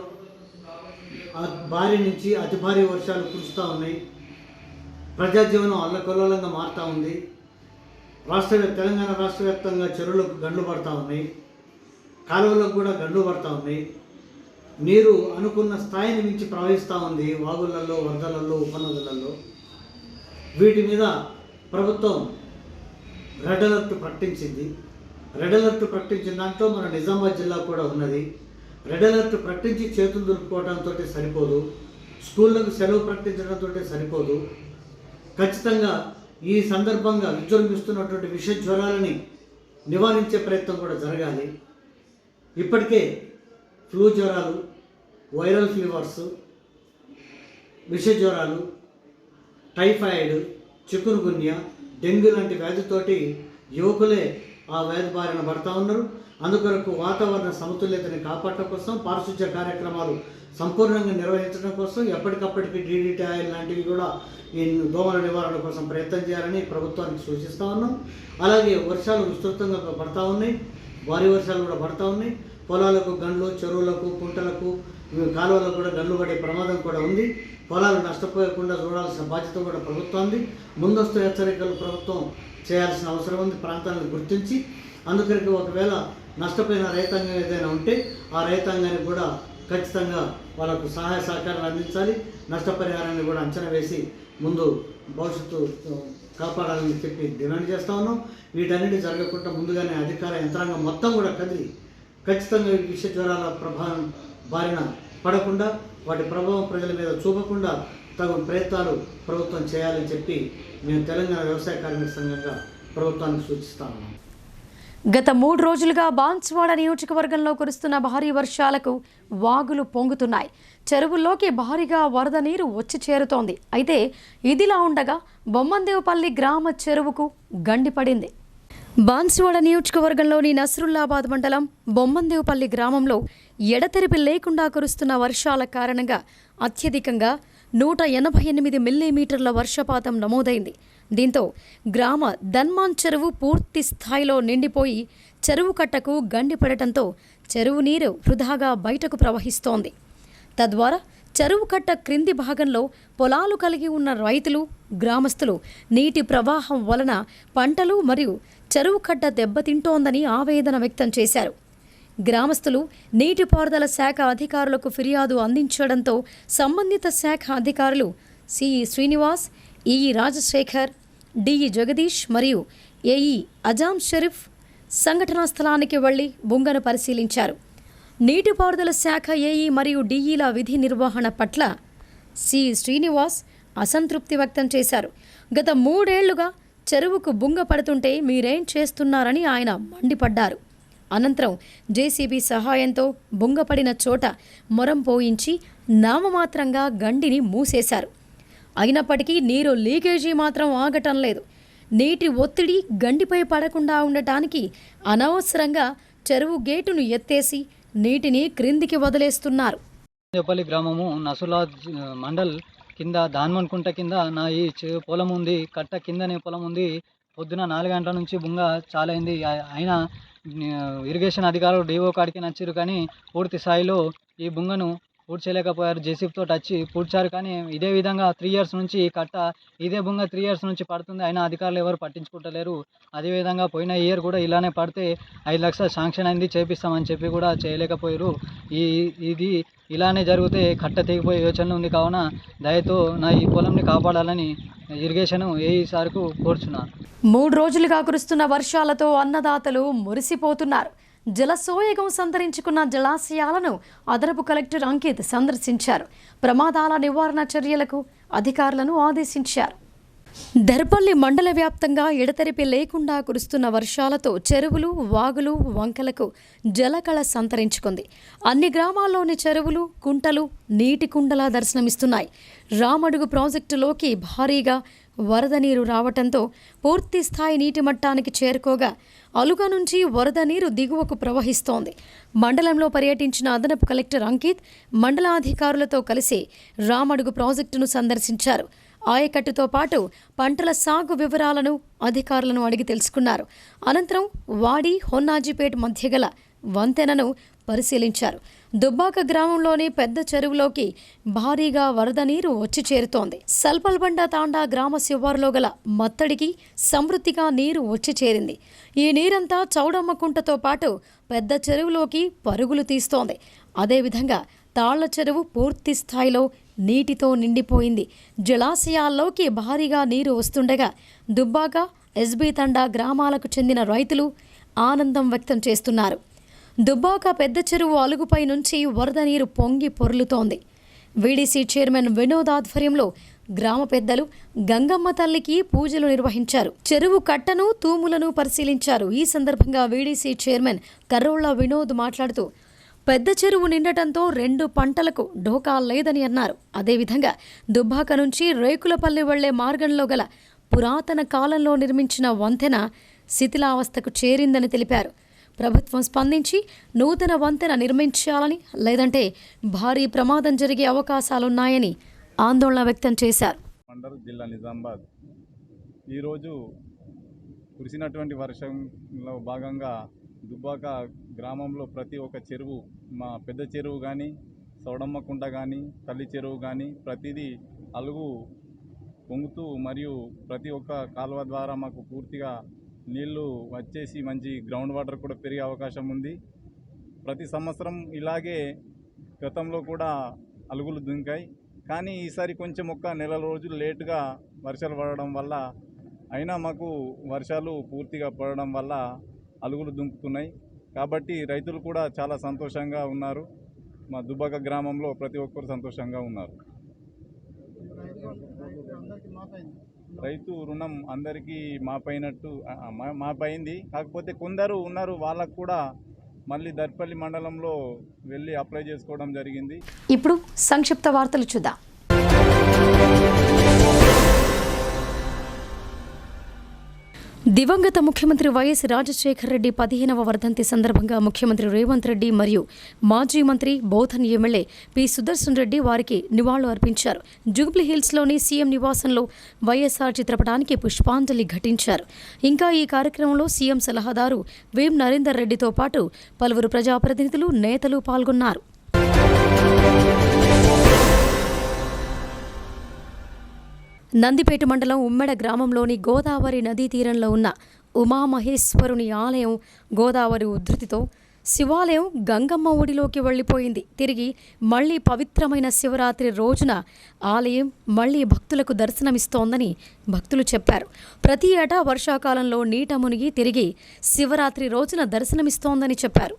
భారీ నుంచి అతి భారీ వర్షాలు కురుస్తూ ఉన్నాయి. ప్రజాజీవనం అల్లకల్లోలంగా మారుతూ ఉంది. తెలంగాణ రాష్ట్ర వ్యాప్తంగా చెరువులకు గండ్లు పడతా ఉన్నాయి, కాలువలకు కూడా గండ్లు పడతా ఉన్నాయి. నీరు అనుకున్న స్థాయిని మించి ప్రవహిస్తూ ఉంది వాగులలో, వరదలలో, ఉపనదులలో. వీటి మీద ప్రభుత్వం రెడ్ అలర్ట్ ప్రకటించింది. రెడ్ అలర్ట్ ప్రకటించిన దాంట్లో మన నిజామాబాద్ జిల్లా కూడా ఉన్నది. రెడ్ అలర్ట్ ప్రకటించి చేతులు దులుపుకోవడంతో సరిపోదు, స్కూళ్ళకు సెలవు ప్రకటించడంతో సరిపోదు. ఖచ్చితంగా ఈ సందర్భంగా విజృంభిస్తున్నటువంటి విష జ్వరాలని నివారించే ప్రయత్నం కూడా జరగాలి. ఇప్పటికే ఫ్లూ జ్వరాలు, వైరల్ ఫీవర్స్, విష జ్వరాలు, టైఫాయిడ్, చికున్గున్యా, డెంగ్యూ లాంటి వ్యాధితోటి యువకులే ఆ వ్యాధి బారిన పడతా ఉన్నారు. అందుకొరకు వాతావరణ సమతుల్యతని కాపాడటం కోసం, పారిశుధ్య కార్యక్రమాలు సంపూర్ణంగా నిర్వహించడం కోసం ఎప్పటికప్పటికి DDT ఆయిల్ లాంటివి కూడా ఈ దోమల నివారణ కోసం ప్రయత్నం చేయాలని ప్రభుత్వానికి సూచిస్తూ ఉన్నాం. అలాగే వర్షాలు విస్తృతంగా పడతా ఉన్నాయి, భారీ వర్షాలు కూడా పడతా ఉన్నాయి. పొలాలకు గండ్లు, చెరువులకు, కుంటలకు, కాలువలకు కూడా గండ్లు పడే ప్రమాదం కూడా ఉంది. పొలాలు నష్టపోయకుండా చూడాల్సిన బాధ్యత కూడా ప్రభుత్వం. ముందస్తు హెచ్చరికలు ప్రభుత్వం చేయాల్సిన అవసరం ఉంది ప్రాంతాలను గుర్తించి. అందుకని ఒకవేళ నష్టపోయిన రైతాంగం ఏదైనా ఉంటే ఆ రైతాంగానికి కూడా ఖచ్చితంగా వాళ్ళకు సహాయ సహకారాలు అందించాలి. నష్టపరిహారాన్ని కూడా అంచనా వేసి ముందు భవిష్యత్తు కాపాడాలని చెప్పి డిమాండ్ చేస్తూ ఉన్నాం. వీటన్నిటి జరగకుండా ముందుగానే అధికార యంత్రాంగం మొత్తం కూడా కదిలి ఖచ్చితంగా విష జ్వరాల ప్రభావం బారిన పడకుండా, వాటి ప్రభావం ప్రజల మీద చూపకుండా తగు ప్రయత్నాలు ప్రభుత్వం చేయాలని చెప్పి మేము తెలంగాణ వ్యవసాయ కార్మిక సంఘంగా ప్రభుత్వానికి సూచిస్తా ఉన్నాం. గత 3 రోజులుగా బాన్స్వాడ నియోజకవర్గంలో కురుస్తున్న భారీ వర్షాలకు వాగులు పొంగుతున్నాయి. చెరువుల్లోకి భారీగా వరద నీరు వచ్చి చేరుతోంది. అయితే ఇదిలా ఉండగా బొమ్మందేవుపల్లి గ్రామ చెరువుకు గండిపడింది. బాన్స్వాడ నియోజకవర్గంలోని నస్రుల్లాబాద్ మండలం బొమ్మందేవుపల్లి గ్రామంలో ఎడతెరిపి లేకుండా కురుస్తున్న వర్షాల కారణంగా అత్యధికంగా 188 మిల్లీమీటర్ల వర్షపాతం నమోదైంది. దీంతో గ్రామ ధన్మాన్ చెరువు పూర్తి స్థాయిలో నిండిపోయి చెరువు కట్టకు గండిపడటంతో చెరువు నీరు వృధాగా బయటకు ప్రవహిస్తోంది. తద్వారా చెరువు కట్ట క్రింది భాగంలో పొలాలు కలిగి ఉన్న రైతులు, గ్రామస్తులు నీటి ప్రవాహం వలన పంటలు మరియు చెరువు కట్ట దెబ్బతింటోందని ఆవేదన వ్యక్తం చేశారు. గ్రామస్తులు నీటిపారుదల శాఖ అధికారులకు ఫిర్యాదు అందించడంతో సంబంధిత శాఖ అధికారులు CE Srinivas, EE Rajasekhar, DE Jagadish మరియు ఏఈ అజాం షరీఫ్ సంఘటనా స్థలానికి వెళ్లి బుంగను పరిశీలించారు. నీటిపారుదల శాఖ ఏఈ మరియు డిఈల విధి నిర్వహణ పట్ల సిఈ శ్రీనివాస్ అసంతృప్తి వ్యక్తం చేశారు. గత 3 ఏళ్లుగా చెరువుకు బుంగ పడుతుంటే మీరేం చేస్తున్నారని ఆయన మండిపడ్డారు. అనంతరం జేసీబీ సహాయంతో బుంగపడిన చోట మొరం పోయించి నామమాత్రంగా గండిని మూసేశారు. అయినప్పటికీ నీరు లీకేజీ మాత్రం ఆగటం లేదు. నీటి ఒత్తిడి గండిపై పడకుండా ఉండటానికి అనవసరంగా చెరువు గేటును ఎత్తేసి నీటిని క్రిందికి వదిలేస్తున్నారు. దేవపల్లి గ్రామము నసులాద్ మండల్ కింద దాన్మన్ కుంట కింద నా ఈ పొలం ఉంది. కట్ట కిందనే పొలం ఉంది. పొద్దున 4 గంటల నుంచి బుంగ చాలా అయింది. అయినా ఇరిగేషన్ అధికారులు డిఓ కాడికి నచ్చారు, కానీ పూర్తి స్థాయిలో ఈ బుంగను పూడ్చలేకపోయారు. జేసీబీతో వచ్చి పూడ్చారు, కానీ ఇదే విధంగా 3 ఇయర్స్ నుంచి కట్ట ఇదే బుంగ 3 ఇయర్స్ నుంచి పడుతుంది. అయినా అధికారులు ఎవరు పట్టించుకుంటలేరు. అదేవిధంగా పోయిన ఇయర్ కూడా ఇలానే పడితే 5 లక్షలు శాంక్షన్ అయింది, చేపిస్తామని చెప్పి కూడా చేయలేకపోయారు. ఇది ఇలానే జరిగితే కట్ట తెగిపోయే యోచన ఉంది. కావున దయతో నా ఈ పొలంని కాపాడాలని ఇరిగేషన్ ఏఈ సార్కు కోరుచున్నాను. 3 రోజులుగా కురుస్తున్న వర్షాలతో అన్నదాతలు మురిసిపోతున్నారు. జలసోయగం సంతరించుకున్న జలాశయాలను అదనపు కలెక్టర్ అంకిత్ సందర్శించారు. ప్రమాదాల నివారణ చర్యలకు అధికారులను ఆదేశించారు. దర్పల్లి మండల వ్యాప్తంగా ఎడతెరిపి లేకుండా కురుస్తున్న వర్షాలతో చెరువులు, వాగులు, వంకలకు జలకళ సంతరించుకుంది. అన్ని గ్రామాల్లోని చెరువులు, కుంటలు నీటి కుండలా దర్శనమిస్తున్నాయి. రామడుగు ప్రాజెక్టులోకి భారీగా వరద నీరు రావటంతో పూర్తి స్థాయి నీటి మట్టానికి చేరుకోగా అలుగ నుంచి వరద నీరు దిగువకు ప్రవహిస్తోంది. మండలంలో పర్యటించిన అదనపు కలెక్టర్ అంకిత్ మండలాధికారులతో కలిసి రామడుగు ప్రాజెక్టును సందర్శించారు. ఆయకట్టుతో పాటు పంటల సాగు వివరాలను అధికారులను అడిగి తెలుసుకున్నారు. అనంతరం వాడి, హొన్నాజీపేట్ మధ్య గల వంతెనను పరిశీలించారు. దుబ్బాక గ్రామంలోని పెద్ద చెరువులోకి భారీగా వరద నీరు వచ్చి చేరుతోంది. సల్పల్బండ తాండా గ్రామ శివారులో గల మత్తడికి సమృద్ధిగా నీరు వచ్చి చేరింది. ఈ నీరంతా చౌడమ్మకుంటతో పాటు పెద్ద చెరువులోకి పరుగులు తీస్తోంది. అదేవిధంగా తాళ్ల చెరువు పూర్తి స్థాయిలో నీటితో నిండిపోయింది. జలాశయాల్లోకి భారీగా నీరు వస్తుండగా దుబ్బాక, ఎస్బీ తండా గ్రామాలకు చెందిన రైతులు ఆనందం వ్యక్తం చేస్తున్నారు. దుబ్బాక పెద్ద చెరువు అలుగుపై నుంచి వరద నీరు పొంగి పొర్లుతోంది. వీడీసీ చైర్మన్ వినోద్ ఆధ్వర్యంలో గ్రామ పెద్దలు గంగమ్మ తల్లికి పూజలు నిర్వహించారు. చెరువు కట్టను, తూములను పరిశీలించారు. ఈ సందర్భంగా వీడీసీ చైర్మన్ కర్రోళ్ల వినోద్ మాట్లాడుతూ పెద్ద చెరువు నిండటంతో 2 పంటలకు ఢోకా లేదని అన్నారు. అదేవిధంగా దుబ్బాక నుంచి రేకులపల్లి వెళ్లే మార్గంలో గల పురాతన కాలంలో నిర్మించిన వంతెన శిథిలావస్థకు చేరిందని తెలిపారు. ప్రభుత్వం స్పందించి నూతన వంతెన నిర్మించాలని, లేదంటే భారీ ప్రమాదం జరిగే అవకాశాలున్నాయని ఆందోళన వ్యక్తం చేశారు. మండల్ జిల్లా నిజామాబాద్ ఈరోజు కురిసినటువంటి వర్షంలో భాగంగా దుబ్బాక గ్రామంలో ప్రతి ఒక్క చెరువు, మా పెద్ద చెరువు కానీ, సౌడమ్మకుంట కానీ, తల్లి చెరువు కానీ ప్రతిదీ అలుగు పొంగుతూ మరియు ప్రతి ఒక్క కాలువ ద్వారా మాకు పూర్తిగా నీళ్లు వచ్చేసి మంచి గ్రౌండ్ వాటర్ కూడా పెరిగే అవకాశం ఉంది. ప్రతి సంవత్సరం ఇలాగే గతంలో కూడా అలుగులు దుంకాయి. కానీ ఈసారి కొంచెం ఒక నెల రోజులు లేటుగా వర్షాలు పడడం వల్ల, అయినా మాకు వర్షాలు పూర్తిగా పడడం వల్ల అలుగులు దుంకుతున్నాయి. కాబట్టి రైతులు కూడా చాలా సంతోషంగా ఉన్నారు. మా దుబ్బాక గ్రామంలో ప్రతి ఒక్కరు సంతోషంగా ఉన్నారు. రైతు రుణం అందరికీ మాపైంది. కాకపోతే కొందరు ఉన్నారు, వాళ్ళకు కూడా మళ్ళీ దర్పల్లి మండలంలో వెళ్ళి అప్లై చేసుకోవడం జరిగింది. ఇప్పుడు సంక్షిప్త వార్తలు చూద్దాం. దివంగత ముఖ్యమంత్రి వైఎస్ రాజశేఖర రెడ్డి 15వ వర్ధంతి సందర్భంగా ముఖ్యమంత్రి రేవంత్ రెడ్డి మరియు మాజీ మంత్రి బోధన్ ఎమ్మెల్యే పి సుదర్శన్ రెడ్డి వారికి నివాళులు అర్పించారు. జూబ్లీ హిల్స్లోని సీఎం నివాసంలో వైఎస్ఆర్ చిత్రపటానికి పుష్పాంజలి ఘటించారు. ఇంకా ఈ కార్యక్రమంలో సీఎం సలహాదారు వేం నరేందర్ రెడ్డితో పాటు పలువురు ప్రజాప్రతినిధులు, నేతలు పాల్గొన్నారు. నందిపేట మండలం ఉమ్మెడ గ్రామంలోని గోదావరి నదీ తీరంలో ఉన్న ఉమామహేశ్వరుని ఆలయం గోదావరి ఉధృతితో శివాలయం గంగమ్మ ఒడిలోకి వెళ్లిపోయింది. తిరిగి మళ్లీ పవిత్రమైన శివరాత్రి రోజున ఆలయం మళ్లీ భక్తులకు దర్శనమిస్తోందని భక్తులు చెప్పారు. ప్రతి ఏటా వర్షాకాలంలో నీట మునిగి తిరిగి శివరాత్రి రోజున దర్శనమిస్తోందని చెప్పారు.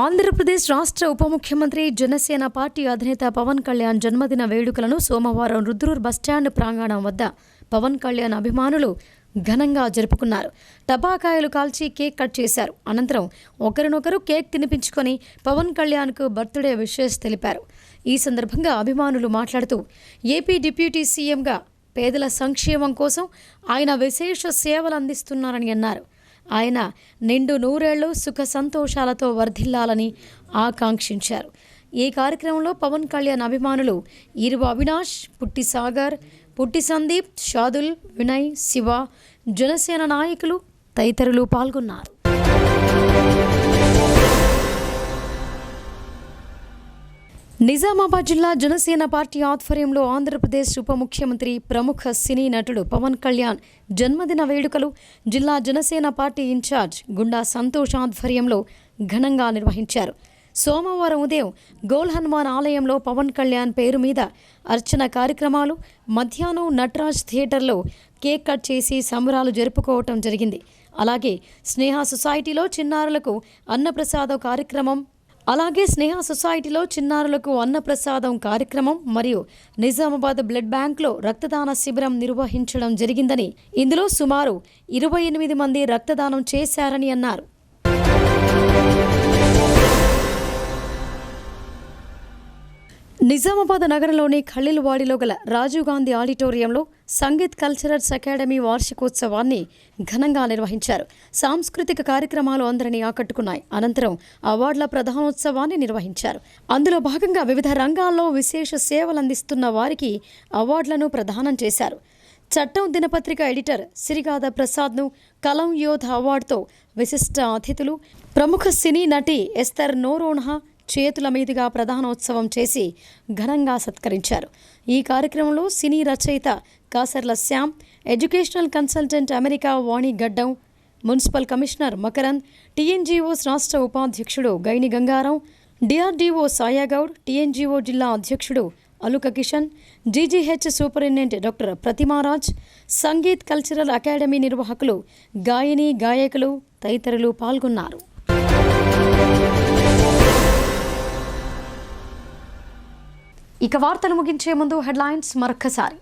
ఆంధ్రప్రదేశ్ రాష్ట్ర ఉప ముఖ్యమంత్రి, జనసేన పార్టీ అధినేత పవన్ కళ్యాణ్ జన్మదిన వేడుకలను సోమవారం రుద్రూర్ బస్టాండ్ ప్రాంగణం వద్ద పవన్ కళ్యాణ్ అభిమానులు ఘనంగా జరుపుకున్నారు. టపాకాయలు కాల్చి కేక్ కట్ చేశారు. అనంతరం ఒకరినొకరు కేక్ తినిపించుకొని పవన్ కళ్యాణ్కు బర్త్డే విషెస్ తెలిపారు. ఈ సందర్భంగా అభిమానులు మాట్లాడుతూ ఏపీ డిప్యూటీ సీఎంగా పేదల సంక్షేమం కోసం ఆయన విశేష సేవలు అందిస్తున్నారని అన్నారు. ఆయన నిండు 100 ఏళ్లు సుఖ సంతోషాలతో వర్ధిల్లాలని ఆకాంక్షించారు. ఈ కార్యక్రమంలో పవన్ కళ్యాణ్ అభిమానులు ఇరువ అవినాష్, పుట్టి సాగర్, పుట్టి సందీప్, షాదుల్, వినయ్, శివ, జనసేన నాయకులు తదితరులు పాల్గొన్నారు. నిజామాబాద్ జిల్లా జనసేన పార్టీ ఆధ్వర్యంలో ఆంధ్రప్రదేశ్ ఉప ముఖ్యమంత్రి, ప్రముఖ సినీ నటుడు పవన్ కళ్యాణ్ జన్మదిన వేడుకలు జిల్లా జనసేన పార్టీ ఇన్ఛార్జ్ గుండా సంతోష్ ఆధ్వర్యంలో ఘనంగా నిర్వహించారు. సోమవారం ఉదయం గోల్ హనుమాన్ ఆలయంలో పవన్ కళ్యాణ్ పేరు మీద అర్చన కార్యక్రమాలు, మధ్యాహ్నం నటరాజ్ థియేటర్లో కేక్ కట్ చేసి సంబరాలు జరుపుకోవటం జరిగింది. అలాగే స్నేహ సొసైటీలో చిన్నారులకు అన్నప్రసాద కార్యక్రమం, అలాగే స్నేహ సొసైటీలో చిన్నారులకు అన్నప్రసాదం కార్యక్రమం మరియు నిజామాబాద్ బ్లడ్ బ్యాంక్లో రక్తదాన శిబిరం నిర్వహించడం జరిగిందని, ఇందులో సుమారు 28 మంది రక్తదానం చేశారని అన్నారు. నిజామాబాద్ నగరంలోని ఖలీల్వాడిలో గల రాజీవ్ గాంధీ ఆడిటోరియంలో సంగీత్ కల్చరల్స్ అకాడమీ వార్షికోత్సవాన్ని ఘనంగా నిర్వహించారు. సాంస్కృతిక కార్యక్రమాలు అందరినీ ఆకట్టుకున్నాయి. అనంతరం అవార్డుల ప్రధానోత్సవాన్ని నిర్వహించారు. అందులో భాగంగా వివిధ రంగాల్లో విశేష సేవలందిస్తున్న వారికి అవార్డులను ప్రదానం చేశారు. చట్టం దినపత్రిక ఎడిటర్ సిరిగాద ప్రసాద్ను కలం యోధ అవార్డుతో విశిష్ట అతిథులు ప్రముఖ సినీ నటి ఎస్తర్ నోరోన్హా చేతుల మీదుగా ప్రధానోత్సవం చేసి ఘనంగా సత్కరించారు. ఈ కార్యక్రమంలో సినీ రచయిత Kasarla Shyam, educational consultant America Vani Gaddam, municipal commissioner Makarand, TNGOs రాష్ట్ర ఉపాధ్యక్షుడు గైని గంగారాం, డిఆర్డీఓ సాయాగౌడ్, టీఎన్జీఓ జిల్లా అధ్యక్షుడు Aluka Kishan, GGH superintendent doctor Pratimaraj, Sangeet cultural academy నిర్వాహకులు, గాయని గాయకులు తదితరులు పాల్గొన్నారు. ఇక వార్తలు ముగించే ముందు హెడ్లైన్స్ మరొక్కసారి.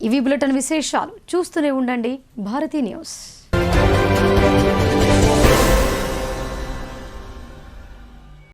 ఇవి బులెటిన్ విశేషాలు. చూస్తూనే ఉండండి భారతీ న్యూస్.